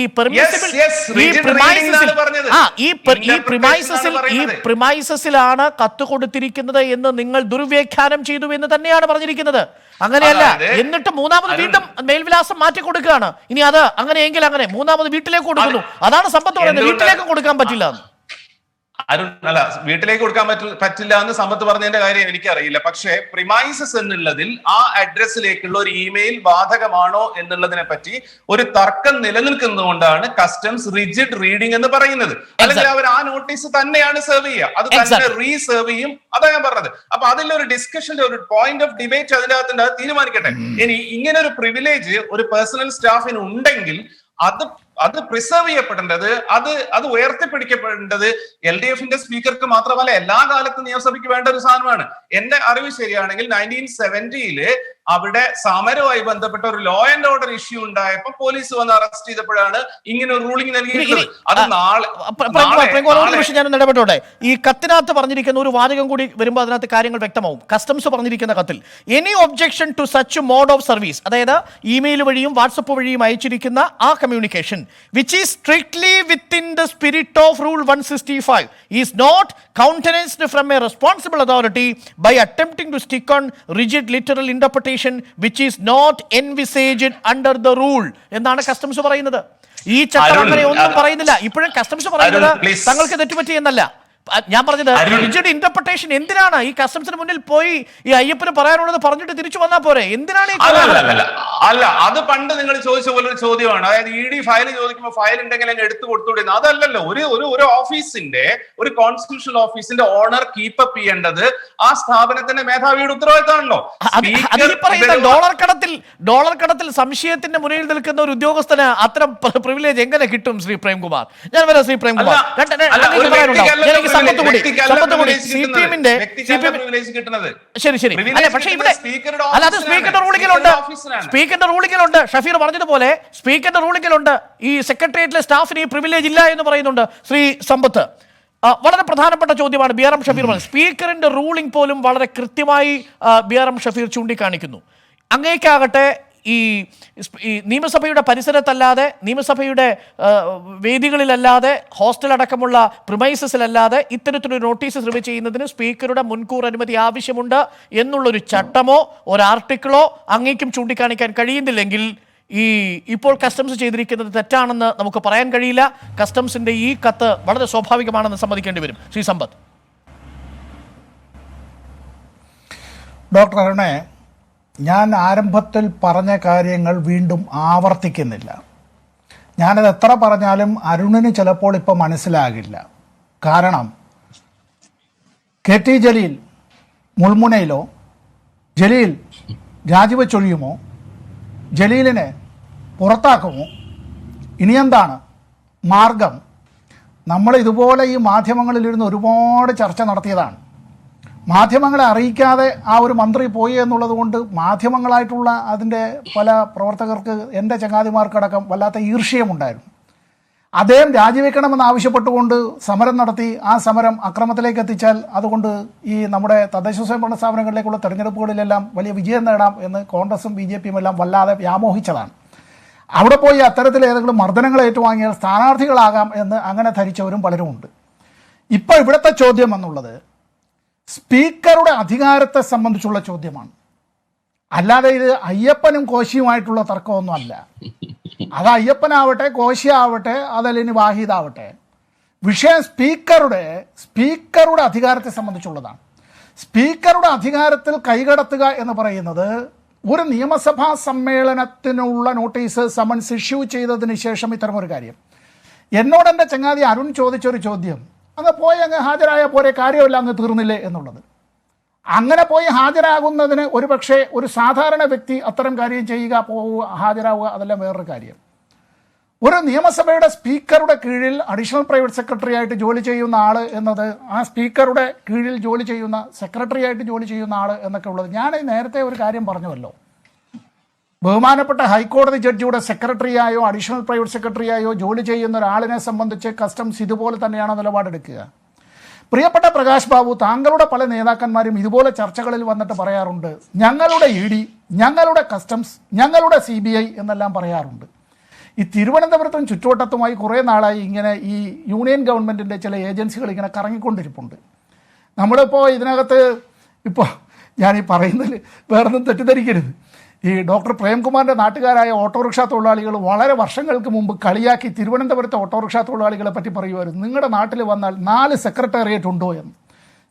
പ്രിമൈസസിലാണ് കത്ത് കൊടുത്തിരിക്കുന്നത് എന്ന് നിങ്ങൾ ദുർവ്യാഖ്യാനം ചെയ്തു എന്ന് തന്നെയാണ് പറഞ്ഞിരിക്കുന്നത്. അങ്ങനെയല്ല. എന്നിട്ട് മൂന്നാമത് വീണ്ടും മേൽവിലാസം മാറ്റി കൊടുക്കുകയാണ്. ഇനി അത് അങ്ങനെയെങ്കിൽ അങ്ങനെ മൂന്നാമത് വീട്ടിലേക്ക് കൊടുക്കുന്നു. അതാണ് സമ്പത്ത് പറയുന്നത്. വീട്ടിലേക്ക് കൊടുക്കാൻ പറ്റില്ല. അല്ല, വീട്ടിലേക്ക് കൊടുക്കാൻ പറ്റില്ല എന്ന് സമ്പത്ത് പറഞ്ഞതിന്റെ കാര്യം എനിക്കറിയില്ല. പക്ഷേ പ്രിമൈസസ് എന്നുള്ളതിൽ ആ അഡ്രസ്സിലേക്കുള്ള ഒരു ഇമെയിൽ ബാധകമാണോ എന്നുള്ളതിനെ പറ്റി ഒരു തർക്കം നിലനിൽക്കുന്നതുകൊണ്ടാണ് കസ്റ്റംസ് റിജിഡ് റീഡിംഗ് എന്ന് പറയുന്നത്. അല്ലെങ്കിൽ അവർ ആ നോട്ടീസ് തന്നെയാണ് സെർവ് ചെയ്യുക, അത് തന്നെ റീസെർവ് ചെയ്യും. അതാ ഞാൻ പറഞ്ഞത്. അപ്പൊ അതിലൊരു ഡിസ്കഷന്റെ ഒരു പോയിന്റ് ഓഫ് ഡിബേറ്റ് അതിനകത്ത് തീരുമാനിക്കട്ടെ. ഇനി ഇങ്ങനെ ഒരു പ്രിവിലേജ് ഒരു പേഴ്സണൽ സ്റ്റാഫിന് ഉണ്ടെങ്കിൽ അത് പ്രിസർവ് ചെയ്യപ്പെടേണ്ടത്, അത് ഉയർത്തിപ്പിടിക്കപ്പെടേണ്ടത് LDFന്റെ സ്പീക്കർക്ക് മാത്രമല്ല എല്ലാ കാലത്തും നിയമസഭയ്ക്ക് വേണ്ട ഒരു സാധനമാണ്. എന്റെ അറിവ് ശരിയാണെങ്കിൽ 1970 അവിടെ സമരവുമായി ബന്ധപ്പെട്ട ഒരു ലോ ആൻഡ് ഓർഡർ ഇഷ്യൂ ഉണ്ടായപ്പോൾ പോലീസ് വന്ന് അറസ്റ്റ് ചെയ്തപ്പോഴാണ് ഇങ്ങനെ ഒരു റൂളിംഗ് നൽകിയിട്ടുള്ളത്. അത് ഞാൻ ഇടപെട്ടോട്ടെ. ഈ കത്തിനകത്ത് പറഞ്ഞിരിക്കുന്ന ഒരു വാചകം കൂടി വരുമ്പോൾ അതിനകത്ത് കാര്യങ്ങൾ വ്യക്തമാവും. കസ്റ്റംസ് പറഞ്ഞിരിക്കുന്ന കത്തിൽ any objection to such mode of service, അതായത് ഇമെയിൽ വഴിയും വാട്സപ്പ് വഴിയും അയച്ചിരിക്കുന്ന ആ communication which is strictly within the spirit of Rule 165 is not countenanced from a responsible authority by attempting to stick on rigid literal interpretation which is not envisaged under the rule എന്നാണ് customs പറയുന്നത്. ഈ ചട്ടം അങ്ങനെ ഒന്നും പറയുന്നില്ല. ഇപ്പോഴും customs പറയുന്നത് തങ്ങൾക്ക് തെറ്റുപറ്റി എന്നല്ല. ഞാൻ പറഞ്ഞത് റിജിഡ് ഇന്റർപ്രിട്ടേഷൻ എന്തിനാണ്? ഈ കസ്റ്റംസിന് മുന്നിൽ പോയി ഈ അയ്യപ്പന് പറയാനുള്ളത് പറഞ്ഞിട്ട് തിരിച്ചു വന്നാൽ പോരെ? എന്തിനാണ് ഈ അല്ല, അത് പണ്ട് നിങ്ങൾ ചോദിച്ച പോലെ ഒരു ചോദ്യമാണ്. അതായത് ED ഫയൽ ചോദിക്കുമ്പോൾ ഫയൽ ഉണ്ടെങ്കിൽ അങ്ങ് എടുത്തു കൊടുത്തുകൂടെ? അതല്ലല്ലോ. ഒരു ഓഫീസിന്റെ, ഒരു കോൺസ്റ്റിറ്റ്യൂഷണൽ ഓഫീസിന്റെ ഓണർ കീപ്പപ്പ് ചെയ്യേണ്ടത് ആ സ്ഥാപനത്തിന്റെ മേധാവിയുടെ ഉത്തരവാദിത്തമാണല്ലോ. ഡോളർ കടത്തിൽ സംശയത്തിന്റെ മുന്നിൽ നിൽക്കുന്ന ഒരു ഉദ്യോഗസ്ഥന് അത്തരം പ്രിവിലേജ് എങ്ങനെ കിട്ടും? ശ്രീ പ്രേംകുമാർ, ഞാൻ വരാം. ശ്രീ പ്രേംകുമാർ, സ്പീക്കറുടെ റൂളിംഗിലുണ്ട്. ഷഫീർ പറഞ്ഞതുപോലെ സ്പീക്കറുടെ റൂളിംഗിലുണ്ട് ഈ സെക്രട്ടേറിയറ്റിലെ സ്റ്റാഫിന് ഈ പ്രിവിലേജ് ഇല്ല എന്ന് പറയുന്നുണ്ട് ശ്രീ സമ്പത്ത്. വളരെ പ്രധാനപ്പെട്ട ചോദ്യമാണ് BRM ഷഫീർ പറഞ്ഞത്. സ്പീക്കറിന്റെ റൂളിംഗ് പോലും വളരെ കൃത്യമായി BRM ഷഫീർ ചൂണ്ടിക്കാണിക്കുന്നു. അങ്ങേക്കാകട്ടെ ഈ നിയമസഭയുടെ പരിസരത്തല്ലാതെ, നിയമസഭയുടെ വേദികളിലല്ലാതെ, ഹോസ്റ്റൽ അടക്കമുള്ള പ്രിമൈസസിലല്ലാതെ ഇത്തരത്തിലൊരു നോട്ടീസ് റിവ്യൂ ചെയ്യുന്നതിന് സ്പീക്കറുടെ മുൻകൂർ അനുമതി ആവശ്യമുണ്ട് എന്നുള്ളൊരു ചട്ടമോ ഒരു ആർട്ടിക്കിളോ അങ്ങേക്കും ചൂണ്ടിക്കാണിക്കാൻ കഴിയുന്നില്ലെങ്കിൽ ഇപ്പോൾ കസ്റ്റംസ് ചെയ്തിരിക്കുന്നത് തെറ്റാണെന്ന് നമുക്ക് പറയാൻ കഴിയില്ല. കസ്റ്റംസിന്റെ ഈ കത്ത് വളരെ സ്വാഭാവികമാണെന്ന് സമ്മതിക്കേണ്ടി വരും. ശ്രീ സമ്പത്ത്. ഡോക്ടർ അരുണേ, ഞാൻ ആരംഭത്തിൽ പറഞ്ഞ കാര്യങ്ങൾ വീണ്ടും ആവർത്തിക്കുന്നില്ല. ഞാനത് എത്ര പറഞ്ഞാലും അരുണിന് ചിലപ്പോൾ ഇപ്പം മനസ്സിലാകില്ല. കാരണം KT ജലീൽ മുൾമുനയിലോ, ജലീൽ രാജിവെച്ചൊഴിയുമോ, ജലീലിനെ പുറത്താക്കുമോ, ഇനിയെന്താണ് മാർഗം? നമ്മൾ ഇതുപോലെ ഈ മാധ്യമങ്ങളിലിരുന്ന് ഒരുപാട് ചർച്ച നടത്തിയതാണ്. മാധ്യമങ്ങളെ അറിയിക്കാതെ ആ ഒരു മന്ത്രി പോയി എന്നുള്ളത് കൊണ്ട് മാധ്യമങ്ങളായിട്ടുള്ള അതിൻ്റെ പല പ്രവർത്തകർക്ക്, എൻ്റെ ചങ്ങാതിമാർക്കടക്കം വല്ലാത്ത ഈർഷ്യമുണ്ടായിരുന്നു. അദ്ദേഹം രാജിവെക്കണമെന്ന് ആവശ്യപ്പെട്ടുകൊണ്ട് സമരം നടത്തി. ആ സമരം അക്രമത്തിലേക്ക് എത്തിച്ചാൽ അതുകൊണ്ട് ഈ നമ്മുടെ തദ്ദേശ സ്വയംഭരണ സ്ഥാപനങ്ങളിലേക്കുള്ള തെരഞ്ഞെടുപ്പുകളിലെല്ലാം വലിയ വിജയം നേടാം എന്ന് കോൺഗ്രസും BJPയും എല്ലാം വല്ലാതെ വ്യാമോഹിച്ചതാണ്. അവിടെ പോയി അത്തരത്തിൽ ഏതെങ്കിലും മർദ്ദനങ്ങൾ ഏറ്റുവാങ്ങിയാൽ സ്ഥാനാർത്ഥികളാകാം എന്ന് അങ്ങനെ ധരിച്ചവരും പലരുമുണ്ട്. ഇപ്പോൾ ഇവിടുത്തെ ചോദ്യം എന്നുള്ളത് സ്പീക്കറുടെ അധികാരത്തെ സംബന്ധിച്ചുള്ള ചോദ്യമാണ്. അല്ലാതെ ഇത് അയ്യപ്പനും കോശിയുമായിട്ടുള്ള തർക്കമൊന്നും അല്ല. അത് അയ്യപ്പനാവട്ടെ, കോശിയാവട്ടെ, അതല്ലെങ്കിൽ വാഹിദാവട്ടെ, വിഷയം സ്പീക്കറുടെ അധികാരത്തെ സംബന്ധിച്ചുള്ളതാണ്. സ്പീക്കറുടെ അധികാരത്തിൽ കൈകടത്തുക എന്ന് പറയുന്നത് ഒരു നിയമസഭാ സമ്മേളനത്തിനുള്ള നോട്ടീസ് സമൻസ് ഇഷ്യൂ ചെയ്തതിന് ശേഷം ഇത്തരമൊരു കാര്യം. എന്നോട് എൻ്റെ ചങ്ങാതി അരുൺ ചോദിച്ചൊരു ചോദ്യം, അങ്ങ് പോയി അങ്ങ് ഹാജരായ പോരെ, കാര്യമില്ല, അങ്ങ് തീർന്നില്ലേ എന്നുള്ളത്. അങ്ങനെ പോയി ഹാജരാകുന്നതിന് ഒരു പക്ഷേ ഒരു സാധാരണ വ്യക്തി അത്തരം കാര്യം ചെയ്യുക, പോവുക, ഹാജരാവുക, അതെല്ലാം വേറൊരു കാര്യം. ഒരു നിയമസഭയുടെ സ്പീക്കറുടെ കീഴിൽ അഡീഷണൽ പ്രൈവറ്റ് സെക്രട്ടറി ആയിട്ട് ജോലി ചെയ്യുന്ന ആൾ എന്നത്, ആ സ്പീക്കറുടെ കീഴിൽ ജോലി ചെയ്യുന്ന സെക്രട്ടറി ആയിട്ട് ജോലി ചെയ്യുന്ന ആൾ എന്നൊക്കെ ഉള്ളത്, ഞാൻ നേരത്തെ ഒരു കാര്യം പറഞ്ഞുവല്ലോ, ബഹുമാനപ്പെട്ട ഹൈക്കോടതി ജഡ്ജിയുടെ സെക്രട്ടറിയായോ അഡീഷണൽ പ്രൈവറ്റ് സെക്രട്ടറിയായോ ജോലി ചെയ്യുന്ന ഒരാളിനെ സംബന്ധിച്ച് കസ്റ്റംസ് ഇതുപോലെ തന്നെയാണ് നിലപാടെടുക്കുക. പ്രിയപ്പെട്ട പ്രകാശ് ബാബു, താങ്കളുടെ പല നേതാക്കന്മാരും ഇതുപോലെ ചർച്ചകളിൽ വന്നിട്ട് പറയാറുണ്ട്, ഞങ്ങളുടെ ED, ഞങ്ങളുടെ കസ്റ്റംസ്, ഞങ്ങളുടെ CBI എന്നെല്ലാം പറയാറുണ്ട്. ഈ തിരുവനന്തപുരത്തും ചുറ്റുവട്ടത്തുമായി കുറേ നാളായി ഇങ്ങനെ ഈ യൂണിയൻ ഗവൺമെൻറ്റിൻ്റെ ചില ഏജൻസികൾ ഇങ്ങനെ കറങ്ങിക്കൊണ്ടിരിപ്പുണ്ട്. നമ്മളിപ്പോൾ ഇതിനകത്ത് ഇപ്പോൾ ഞാനീ പറയുന്നതിൽ വേറൊന്നും തെറ്റിദ്ധരിക്കരുത്. ഈ ഡോക്ടർ പ്രേംകുമാറിൻ്റെ നാട്ടുകാരായ ഓട്ടോറിക്ഷ തൊഴിലാളികൾ വളരെ വർഷങ്ങൾക്ക് മുമ്പ് കളിയാക്കി തിരുവനന്തപുരത്തെ ഓട്ടോറിക്ഷ തൊഴിലാളികളെ പറ്റി പറയുമായിരുന്നു, നിങ്ങളുടെ നാട്ടിൽ വന്നാൽ 4 സെക്രട്ടേറിയറ്റ് ഉണ്ടോ എന്ന്.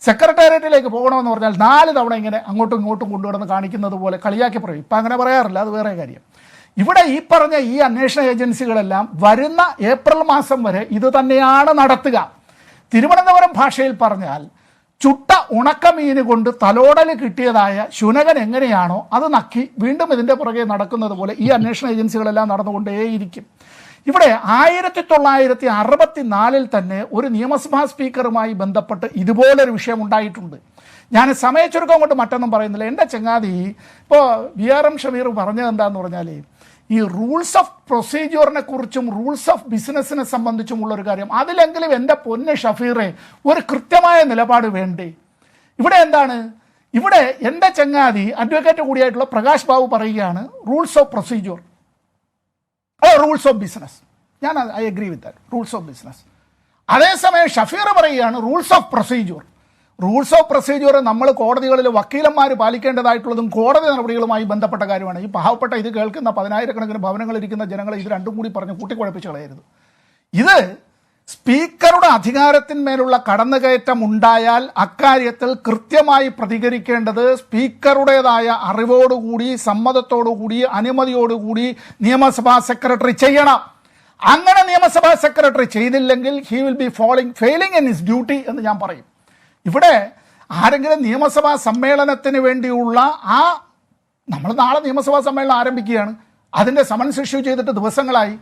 സെക്രട്ടേറിയറ്റിലേക്ക് പോകണമെന്ന് പറഞ്ഞാൽ 4 തവണ ഇങ്ങനെ അങ്ങോട്ടും ഇങ്ങോട്ടും കൊണ്ടുവന്ന് കാണിക്കുന്നത് പോലെ കളിയാക്കി പറയും. ഇപ്പം അങ്ങനെ പറയാറില്ല, അത് വേറെ കാര്യം. ഇവിടെ ഈ പറഞ്ഞ ഈ അന്വേഷണ ഏജൻസികളെല്ലാം വരുന്ന ഏപ്രിൽ മാസം വരെ ഇത് തന്നെയാണ് നടത്തുക. തിരുവനന്തപുരം ഭാഷയിൽ പറഞ്ഞാൽ ചുട്ട ഉണക്കമീന് കൊണ്ട് തലോടൽ കിട്ടിയതായ ശുനകൻ എങ്ങനെയാണോ അത് നക്കി വീണ്ടും ഇതിൻ്റെ പുറകെ നടക്കുന്നത് പോലെ ഈ അന്വേഷണ ഏജൻസികളെല്ലാം നടന്നുകൊണ്ടേയിരിക്കും. ഇവിടെ 1964 തന്നെ ഒരു നിയമസഭാ സ്പീക്കറുമായി ബന്ധപ്പെട്ട് ഇതുപോലൊരു വിഷയം ഉണ്ടായിട്ടുണ്ട്. ഞാൻ സമയച്ചുരുക്കം കൊണ്ട് മറ്റൊന്നും പറയുന്നില്ല. എൻ്റെ ചങ്ങാതി ഇപ്പോൾ BRM ഷമീർ പറഞ്ഞത് എന്താണെന്ന് പറഞ്ഞാൽ, ഈ റൂൾസ് ഓഫ് പ്രൊസീജിയറിനെ കുറിച്ചും റൂൾസ് ഓഫ് ബിസിനസ്സിനെ സംബന്ധിച്ചുമുള്ളൊരു കാര്യം, അതിലെങ്കിലും എൻ്റെ പൊന്ന് ഷഫീറെ ഒരു കൃത്യമായ നിലപാട് വേണ്ടേ? ഇവിടെ എന്താണ്, ഇവിടെ എൻ്റെ ചങ്ങാതി അഡ്വക്കേറ്റ് കൂടിയായിട്ടുള്ള പ്രകാശ് ബാബു പറയുകയാണ് rules of procedure, rules of business. ഞാൻ I agree with that, rules of business. അതേസമയം ഷഫീർ പറയുകയാണ് rules of procedure. Rules of procedure നമ്മൾ കോടതികളിൽ വക്കീലന്മാർ പാലിക്കേണ്ടതായിട്ടുള്ളതും കോടതി നടപടികളുമായി ബന്ധപ്പെട്ട കാര്യമാണ്. ഈ പാവപ്പെട്ട ഇത് കേൾക്കുന്ന 10,000 കണക്കിന് ഭവനങ്ങളിരിക്കുന്ന ജനങ്ങളെ ഇത് രണ്ടും കൂടി പറഞ്ഞ് കൂട്ടിക്കുഴപ്പിച്ച് കളയരുത്. ഇത് സ്പീക്കറുടെ അധികാരത്തിന്മേലുള്ള കടന്നുകയറ്റം ഉണ്ടായാൽ അക്കാര്യത്തിൽ കൃത്യമായി പ്രതികരിക്കേണ്ടത് സ്പീക്കറുടേതായ അറിവോടുകൂടി, സമ്മതത്തോടുകൂടി, അനുമതിയോടുകൂടി നിയമസഭാ സെക്രട്ടറി ചെയ്യണം. അങ്ങനെ നിയമസഭാ സെക്രട്ടറി ചെയ്തില്ലെങ്കിൽ he will be failing in his duty എന്ന് ഞാൻ പറയും. ഇവിടെ ആരെങ്കിലും നിയമസഭാ സമ്മേളനത്തിന് വേണ്ടിയുള്ള നമ്മൾ നാളെ നിയമസഭാ സമ്മേളനം ആരംഭിക്കുകയാണ്. അതിൻ്റെ സമൻസ് ഇഷ്യൂ ചെയ്തിട്ട് ദിവസങ്ങളായി.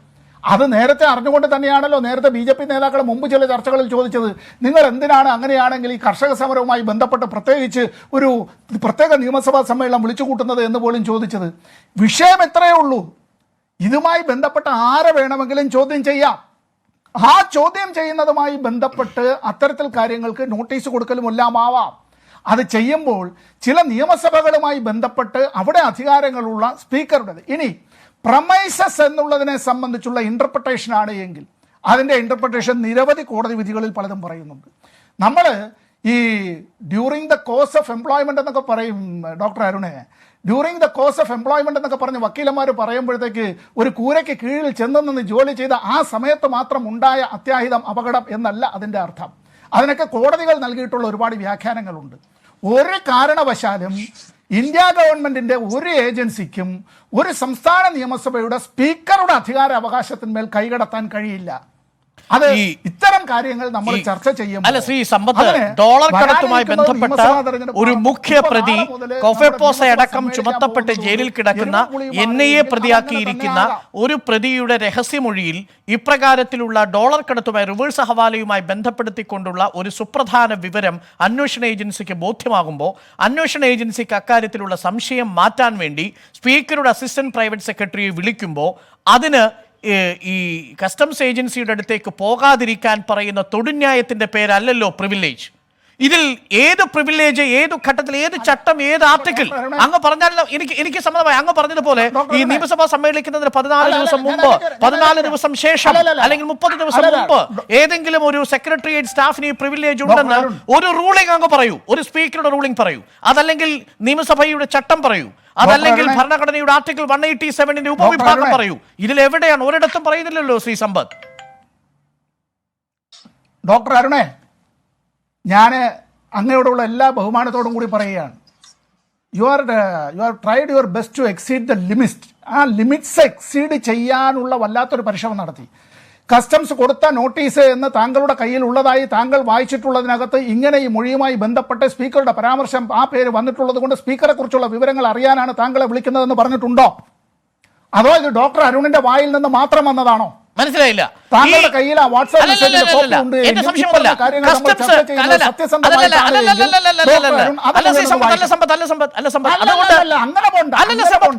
അത് നേരത്തെ അറിഞ്ഞുകൊണ്ട് തന്നെയാണല്ലോ നേരത്തെ BJP നേതാക്കൾ മുമ്പ് ചില ചർച്ചകളിൽ ചോദിച്ചത്, നിങ്ങൾ എന്തിനാണ് അങ്ങനെയാണെങ്കിൽ ഈ കർഷക സമരവുമായി ബന്ധപ്പെട്ട് പ്രത്യേകിച്ച് ഒരു പ്രത്യേക നിയമസഭാ സമ്മേളനം വിളിച്ചു കൂട്ടുന്നത് എന്ന് പോലും ചോദിച്ചത്. വിഷയം എത്രയേ ഉള്ളൂ, ഇതുമായി ബന്ധപ്പെട്ട ആരെ വേണമെങ്കിലും ചോദ്യം ചെയ്യാം. ആ ചോദ്യം ചെയ്യുന്നതുമായി ബന്ധപ്പെട്ട് അത്തരത്തിൽ കാര്യങ്ങൾക്ക് നോട്ടീസ് കൊടുക്കലും എല്ലാം ആവാം. അത് ചെയ്യുമ്പോൾ ചില നിയമസഭകളുമായി ബന്ധപ്പെട്ട് അവിടെ അധികാരങ്ങളുള്ള സ്പീക്കറുടേത്. ഇനി പ്രമൈസസ് എന്നുള്ളതിനെ സംബന്ധിച്ചുള്ള ഇൻ്റർപ്രിട്ടേഷനാണ് എങ്കിൽ അതിൻ്റെ ഇൻ്റർപ്രിട്ടേഷൻ നിരവധി കോടതി വിധികളിൽ പലതും പറയുന്നുണ്ട്. നമ്മൾ ഈ during the course of employment എന്നൊക്കെ പറയും ഡോക്ടർ അരുണെ. During the course of employment എന്നൊക്കെ പറഞ്ഞ് വക്കീലന്മാർ പറയുമ്പോഴത്തേക്ക് ഒരു കൂരയ്ക്ക് കീഴിൽ ചെന്ന് നിന്ന് ജോലി ചെയ്ത ആ സമയത്ത് മാത്രം ഉണ്ടായ അത്യാഹിതം അപകടം എന്നല്ല അതിൻ്റെ അർത്ഥം. അതിനൊക്കെ കോടതികൾ നൽകിയിട്ടുള്ള ഒരുപാട് വ്യാഖ്യാനങ്ങളുണ്ട്. ഒരു കാരണവശാലും ഇന്ത്യ ഗവൺമെന്റിന്റെ ഒരു ഏജൻസിക്കും ഒരു സംസ്ഥാന നിയമസഭയുടെ സ്പീക്കറുടെ അധികാര അവകാശത്തിന്മേൽ കൈകടത്താൻ കഴിയില്ല. അത് ഇത്തരം കാര്യങ്ങൾ നമ്മൾ ചർച്ച ചെയ്യുമ്പോൾ അല്ല ശ്രീ സമ്പത്ത്, ഡോളർ കടത്തുമായി ബന്ധപ്പെട്ട ഒരു മുഖ്യ പ്രതി കൊഫെപ്പോസ അടക്കം ചുമത്തപ്പെട്ട് ജയിലിൽ കിടക്കുന്ന NIA പ്രതിയാക്കിയിരിക്കുന്ന ഒരു പ്രതിയുടെ രഹസ്യമൊഴിയിൽ ഇപ്രകാരത്തിലുള്ള ഡോളർ കടത്തുമായി റിവേഴ്സ് ഹവാലയുമായി ബന്ധപ്പെടുത്തിക്കൊണ്ടുള്ള ഒരു സുപ്രധാന വിവരം അന്വേഷണ ഏജൻസിക്ക് ബോധ്യമാകുമ്പോൾ അന്വേഷണ ഏജൻസിക്ക് അക്കാര്യത്തിലുള്ള സംശയം മാറ്റാൻ വേണ്ടി സ്പീക്കറുടെ അസിസ്റ്റന്റ് പ്രൈവറ്റ് സെക്രട്ടറിയെ വിളിക്കുമ്പോൾ അതിന് ഈ കസ്റ്റംസ് ഏജൻസിയുടെ അടുത്തേക്ക് പോകാതിരിക്കാൻ പറയുന്ന തൊടുന്യായത്തിന്റെ പേരല്ലല്ലോ പ്രിവിലേജ്. ഇതിൽ ഏത് പ്രിവിലേജ്, ഏത് ഘട്ടത്തിൽ, ഏത് ചട്ടം, ഏത് ആർട്ടിക്കിൾ അങ്ങ് പറഞ്ഞാലോ എനിക്ക് സമ്മതമായി. അങ്ങ് പറഞ്ഞതുപോലെ ഈ നിയമസഭ സമ്മേളിക്കുന്നതിന് 14 ദിവസം മുമ്പ്, 14 ദിവസം ശേഷം, അല്ലെങ്കിൽ 30 ദിവസം മുമ്പ് ഏതെങ്കിലും ഒരു സെക്രട്ടേറിയറ്റ് സ്റ്റാഫിന് ഈ പ്രിവിലേജ് ഉണ്ടെന്ന് ഒരു റൂളിംഗ് അങ്ങ് പറയൂ, ഒരു സ്പീക്കറുടെ റൂളിംഗ് പറയൂ. അതല്ലെങ്കിൽ നിയമസഭയുടെ ചട്ടം പറയൂ, അതല്ലെങ്കിൽ ഭരണഘടനയുടെ ആർട്ടിക്കിൾ 187ന്റെ ഉപവിഭാഗം പറയൂ. ഇതിലെവിടെയാണ്? ഒരിടത്തും പറയുന്നില്ലല്ലോ ശ്രീ സമ്പത്ത്. ഡോക്ടർ അരുണേ, ഞാൻ അങ്ങയോടുള്ള എല്ലാ ബഹുമാനത്തോടും കൂടി പറയുകയാണ്, you are tried your best to exceed the limit. ആ ലിമിറ്റ്സ് എക്സീഡ് ചെയ്യാനുള്ള വല്ലാത്തൊരു പരിശ്രമം നടത്തി. കസ്റ്റംസ് കൊടുത്ത നോട്ടീസ് എന്ന് താങ്കളുടെ കയ്യിൽ ഉള്ളതായി താങ്കൾ വായിച്ചിട്ടുള്ളതിനകത്ത് ഇങ്ങനെ ഈ മൊഴിയുമായി ബന്ധപ്പെട്ട് സ്പീക്കറുടെ പരാമർശം, ആ പേര് വന്നിട്ടുള്ളത് കൊണ്ട് സ്പീക്കറെ കുറിച്ചുള്ള വിവരങ്ങൾ അറിയാനാണ് താങ്കളെ വിളിക്കുന്നതെന്ന് പറഞ്ഞിട്ടുണ്ടോ? അതോ ഇത് ഡോക്ടർ അരുണിന്റെ വായിൽ നിന്ന് മാത്രം വന്നതാണോ? മനസ്സിലായില്ല. താങ്കളുടെ കയ്യിൽ ആ വാട്സ്ആപ്പ് മെസ്സേജിന്റെ കോപ്പി ഉണ്ട്.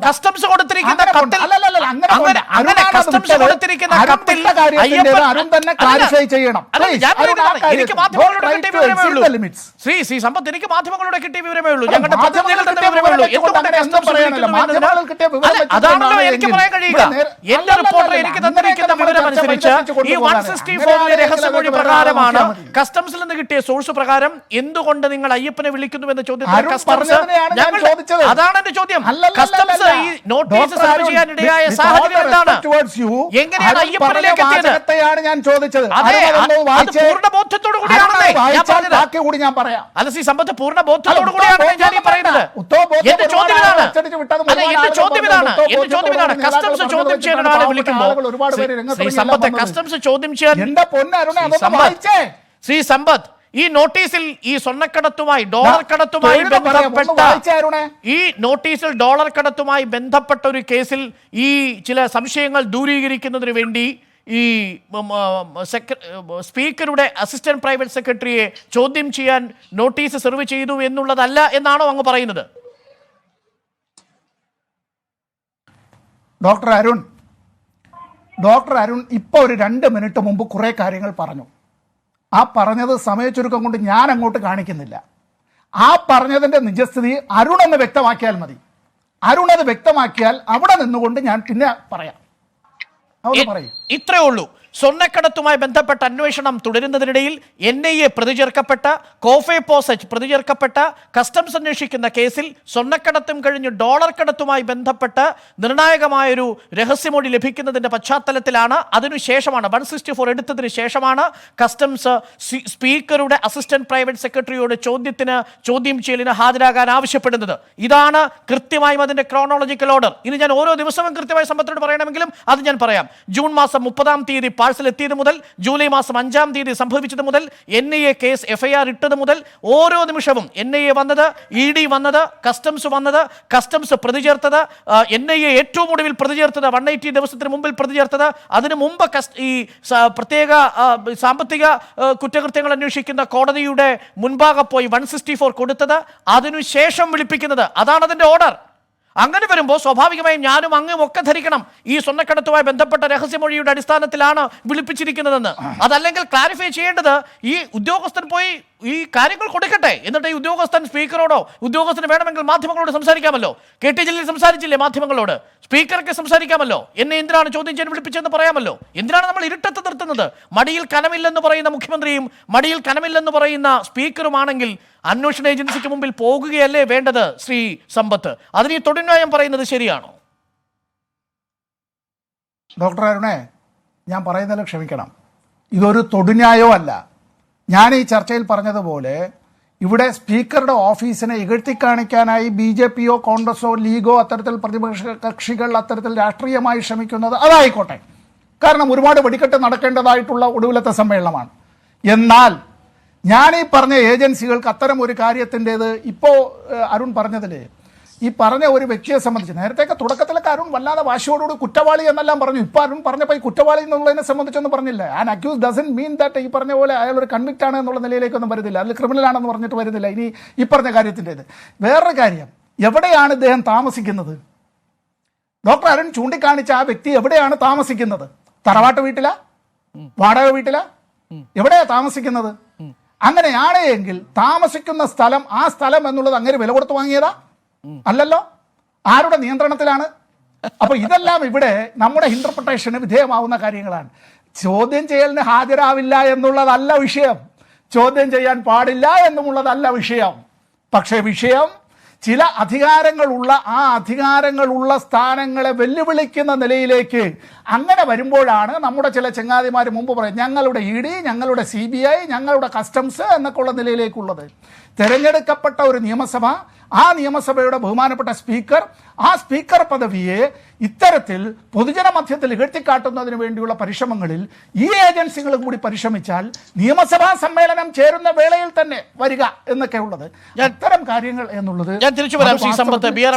കസ്റ്റംസ് കൊടുത്തിരിക്കുന്ന അരുൺ തന്നെ ക്ലാരിഫൈ ചെയ്യണം. എനിക്ക് മാധ്യമങ്ങളോട് കിട്ടിയ വിവരമേ ഉള്ളൂ ശ്രീ സമ്പത്ത്, എനിക്ക് മാധ്യമങ്ങളോട് കിട്ടിയ വിവരമേ ഉള്ളൂ. ഞങ്ങളുടെ അതാണല്ലോ എനിക്ക് പറയാൻ കഴിയുക. എന്റെ റിപ്പോർട്ടർ എനിക്ക് തന്നിരിക്കുന്ന വിവരമനുസരിച്ച് ഈ 164 രഹസ്യമൊഴി പ്രകാരമാണ്, കസ്റ്റംസിൽ നിന്ന് കിട്ടിയ സോഴ്സ് പ്രകാരം എന്തുകൊണ്ട് നിങ്ങൾ അയ്യപ്പനെ വിളിക്കുന്നു എന്ന ചോദ്യത്തിന് കസ്റ്റംസ്, അതാണ് എന്റെ ചോദ്യം, കസ്റ്റംസ് ഈ നോട്ടീസ് സെർവ് ചെയ്യാനിടയായ സാഹചര്യം എന്താണ്? എങ്ങനെയാണ് അയ്യപ്പനിലേക്ക് എത്തിയത്? ഞാൻ ചോദിച്ചത് പൂർണ്ണ ബോധ്യത്തോടു കൂടിയാണെന്നേ ഞാൻ പറഞ്ഞത്. അല്ല ശ്രീ സമ്പത്ത്, പൂർണ്ണ ബോധ്യത്തോടു കൂടിയാണ് ഞാൻ ഈ പറയുന്നത്. എന്റെ ചോദ്യം ഇതാണ്, അല്ല എന്റെ ചോദ്യം ഇതാണ്, കസ്റ്റംസ് ചോദ്യം ചെയ്യാൻ ഒരാളെ വിളിക്കുമ്പോൾ സമ്പത്ത്, കസ്റ്റംസ് ചോദ്യം ചെയ്യാൻ ശ്രീ സമ്പത്ത്, ഈ നോട്ടീസിൽ ഈ സ്വർണ്ണക്കടത്തുമായി ഡോളർ കടത്തുമായി ബന്ധപ്പെട്ട ഈ നോട്ടീസിൽ ഡോളർ കടത്തുമായി ബന്ധപ്പെട്ട ഒരു കേസിൽ ഈ ചില സംശയങ്ങൾ ദൂരീകരിക്കുന്നതിന് വേണ്ടി ഈ സ്പീക്കറുടെ അസിസ്റ്റന്റ് പ്രൈവറ്റ് സെക്രട്ടറിയെ ചോദ്യം ചെയ്യാൻ നോട്ടീസ് സെർവ് ചെയ്തു എന്നുള്ളതല്ല എന്നാണോ അങ്ങ് പറയുന്നത്? ഡോക്ടർ അരുൺ ഇപ്പോൾ ഒരു 2 മിനിറ്റ് മുമ്പ് കുറേ കാര്യങ്ങൾ പറഞ്ഞു. ആ പറഞ്ഞത് സമയച്ചുരുക്കം കൊണ്ട് ഞാൻ അങ്ങോട്ട് കാണിക്കുന്നില്ല. ആ പറഞ്ഞതിൻ്റെ നിജസ്ഥിതി അരുൺ എന്ന് വ്യക്തമാക്കിയാൽ മതി. അരുൺ അത് വ്യക്തമാക്കിയാൽ അവിടെ നിന്നുകൊണ്ട് ഞാൻ പിന്നെ പറയാം. ഇത്രേ ഉള്ളൂ. സ്വർണ്ണക്കടത്തുമായി ബന്ധപ്പെട്ട അന്വേഷണം തുടരുന്നതിനിടയിൽ NIA പ്രതി ചേർക്കപ്പെട്ട കോഫെ പോസച്ച് പ്രതി ചേർക്കപ്പെട്ട കസ്റ്റംസ് അന്വേഷിക്കുന്ന കേസിൽ സ്വർണ്ണക്കടത്തും കഴിഞ്ഞ് ഡോളർ കടത്തുമായി ബന്ധപ്പെട്ട് നിർണായകമായൊരു രഹസ്യമൊഴി ലഭിക്കുന്നതിന്റെ പശ്ചാത്തലത്തിലാണ് അതിനുശേഷമാണ് 164 എടുത്തതിന് ശേഷമാണ് കസ്റ്റംസ് സ്പീക്കറുടെ അസിസ്റ്റന്റ് പ്രൈവറ്റ് സെക്രട്ടറിയോട് ചോദ്യം ചെയ്യലിന് ഹാജരാകാൻ ആവശ്യപ്പെടുന്നത്. ഇതാണ് കൃത്യമായും അതിന്റെ ക്രോണോളജിക്കൽ ഓർഡർ. ഇനി ഞാൻ ഓരോ ദിവസവും കൃത്യമായി സമ്പത്തിനോട് പറയണമെങ്കിലും അത് ഞാൻ പറയാം. ജൂൺ മാസം 30-ാം തീയതി പാഴ്സൽ എത്തിയത് മുതൽ ജൂലൈ മാസം 5-ാം തീയതി സംഭവിച്ചത് മുതൽ NIA കേസ് FIR ഇട്ടത് മുതൽ ഓരോ നിമിഷവും NIA വന്നത്, ED വന്നത്, കസ്റ്റംസ് വന്നത്, കസ്റ്റംസ് പ്രതി ചേർത്തത്, NIA ഏറ്റവും ഒടുവിൽ പ്രതി ചേർത്തത് 180 ദിവസത്തിന് മുമ്പിൽ പ്രതി ചേർത്തത്, അതിനു മുമ്പ് ഈ പ്രത്യേക സാമ്പത്തിക കുറ്റകൃത്യങ്ങൾ അന്വേഷിക്കുന്ന കോടതിയുടെ മുൻപാകെ പോയി 164 കൊടുത്തത്, അതിനുശേഷം വിളിപ്പിക്കുന്നത്. അതാണ് അതിന്റെ ഓർഡർ. അങ്ങനെ വരുമ്പോൾ സ്വാഭാവികമായും ഞാനും അങ്ങും ഒക്കെ ധരിക്കണം ഈ സ്വർണ്ണക്കടത്തുമായി ബന്ധപ്പെട്ട രഹസ്യമൊഴിയുടെ അടിസ്ഥാനത്തിലാണ് വിളിപ്പിച്ചിരിക്കുന്നതെന്ന്. അതല്ലെങ്കിൽ ക്ലാരിഫൈ ചെയ്യേണ്ടത് ഈ ഉദ്യോഗസ്ഥൻ പോയി ഈ കാര്യങ്ങൾ കൊടുക്കട്ടെ, എന്നിട്ട് ഈ ഉദ്യോഗസ്ഥൻ സ്പീക്കറോടോ ഉദ്യോഗസ്ഥന് വേണമെങ്കിൽ മാധ്യമങ്ങളോട് സംസാരിക്കാമല്ലോ. KT ജലീൽ സംസാരിച്ചില്ലേ മാധ്യമങ്ങളോട്? സ്പീക്കർക്ക് സംസാരിക്കാമല്ലോ. എന്നെ എന്തിനാണ് ചോദ്യം ചെയ്യാൻ വിളിപ്പിച്ചതെന്ന് പറയാമല്ലോ. എന്തിനാണ് നമ്മൾ ഇരുട്ടത്ത് നിർത്തുന്നത്? മടിയിൽ കനമില്ലെന്ന് പറയുന്ന മുഖ്യമന്ത്രിയും മടിയിൽ കനമില്ലെന്ന് പറയുന്ന സ്പീക്കറുമാണെങ്കിൽ അന്വേഷണ ഏജൻസിക്ക് മുമ്പിൽ പോകുകയല്ലേ വേണ്ടത് ശ്രീ സമ്പത്ത്? അതിന് ഈ തൊഴിൽന്യായം പറയുന്നത് ശരിയാണോ? ഡോക്ടർ അരുണേ, ഞാൻ പറയുന്നതിൽ ക്ഷമിക്കണം, ഇതൊരു തൊടുന്യായോ അല്ല. ഞാൻ ഈ ചർച്ചയിൽ പറഞ്ഞതുപോലെ ഇവിടെ സ്പീക്കറുടെ ഓഫീസിനെ ഇകഴ്ത്തിക്കാണിക്കാനായി BJPയോ കോൺഗ്രസോ ലീഗോ അത്തരത്തിൽ പ്രതിപക്ഷ കക്ഷികൾ അത്തരത്തിൽ രാഷ്ട്രീയമായി ശ്രമിക്കുന്നത് അതായിക്കോട്ടെ. കാരണം ഒരുപാട് വെടിക്കെട്ട് നടക്കേണ്ടതായിട്ടുള്ള ഒടുവിലത്തെ സമ്മേളനമാണ്. എന്നാൽ ഞാൻ ഈ പറഞ്ഞ ഏജൻസികൾക്ക് അത്തരം ഒരു കാര്യത്തിൻ്റേത് ഇപ്പോൾ അരുൺ പറഞ്ഞതിൽ ഈ പറഞ്ഞ ഒരു വ്യക്തിയെ സംബന്ധിച്ച് നേരത്തെയൊക്കെ തുടക്കത്തിലൊക്കെ അരുൺ വല്ലാതെ വാശിയോടുകൂടി കുറ്റവാളി എന്നെല്ലാം പറഞ്ഞു. ഇപ്പോൾ അരുൺ പറഞ്ഞപ്പോൾ ഈ കുറ്റവാളി എന്നുള്ളതിനെ സംബന്ധിച്ചൊന്നും പറഞ്ഞില്ല. An accused doesn't mean that ഈ പറഞ്ഞ പോലെ അയാൾ ഒരു കൺവിക്റ്റ് ആണ് എന്നുള്ള നിലയിലേക്കൊന്നും വരുന്നില്ല, അതിൽ ക്രിമിനൽ ആണെന്ന് പറഞ്ഞിട്ട് വരുന്നില്ല. ഇനി ഈ പറഞ്ഞ കാര്യത്തിൻ്റേത് വേറൊരു കാര്യം, എവിടെയാണ് ഇദ്ദേഹം താമസിക്കുന്നത്? ഡോക്ടർ അരുൺ ചൂണ്ടിക്കാണിച്ച ആ വ്യക്തി എവിടെയാണ് താമസിക്കുന്നത്? തറവാട്ട് വീട്ടിലാ? വാടക വീട്ടിലാ? എവിടെയാണ് താമസിക്കുന്നത്? അങ്ങനെയാണ് എങ്കിൽ താമസിക്കുന്ന സ്ഥലം, ആ സ്ഥലം എന്നുള്ളത് അങ്ങനെ വില കൊടുത്ത് വാങ്ങിയതാ? അല്ലല്ലോ. ആരുടെ നിയന്ത്രണത്തിലാണ്? അപ്പൊ ഇതെല്ലാം ഇവിടെ നമ്മുടെ ഇന്റർപ്രിട്ടേഷന് വിധേയമാവുന്ന കാര്യങ്ങളാണ്. ചോദ്യം ചെയ്യലിന് ഹാജരാവില്ല എന്നുള്ളതല്ല വിഷയം, ചോദ്യം ചെയ്യാൻ പാടില്ല എന്നുള്ളതല്ല വിഷയം. പക്ഷേ വിഷയം ചില അധികാരങ്ങളുള്ള ആ അധികാരങ്ങളുള്ള സ്ഥാനങ്ങളെ വെല്ലുവിളിക്കുന്ന നിലയിലേക്ക് അങ്ങനെ വരുമ്പോഴാണ് നമ്മുടെ ചില ചങ്ങാതിമാർ മുമ്പ് പറയും ഞങ്ങളുടെ ED, ഞങ്ങളുടെ CBI, ഞങ്ങളുടെ കസ്റ്റംസ് എന്നൊക്കെ ഉള്ള നിലയിലേക്കുള്ളത്. തിരഞ്ഞെടുക്കപ്പെട്ട ഒരു നിയമസഭ, ആ നിയമസഭയുടെ ബഹുമാനപ്പെട്ട സ്പീക്കർ, ആ സ്പീക്കർ പദവിയെ ഇത്തരത്തിൽ പൊതുജന മധ്യത്തിൽ ഇകഴ്ത്തിക്കാട്ടുന്നതിന് വേണ്ടിയുള്ള പരിശ്രമങ്ങളിൽ ഈ ഏജൻസികളും കൂടി പരിശ്രമിച്ചാൽ നിയമസഭാ സമ്മേളനം ചേരുന്ന വേളയിൽ തന്നെ വരിക എന്നൊക്കെ ഉള്ളത്, അത്തരം കാര്യങ്ങൾ എന്നുള്ളത് ഞാൻ തിരിച്ചു വരാം ശ്രീ സമ്പത്ത്. BR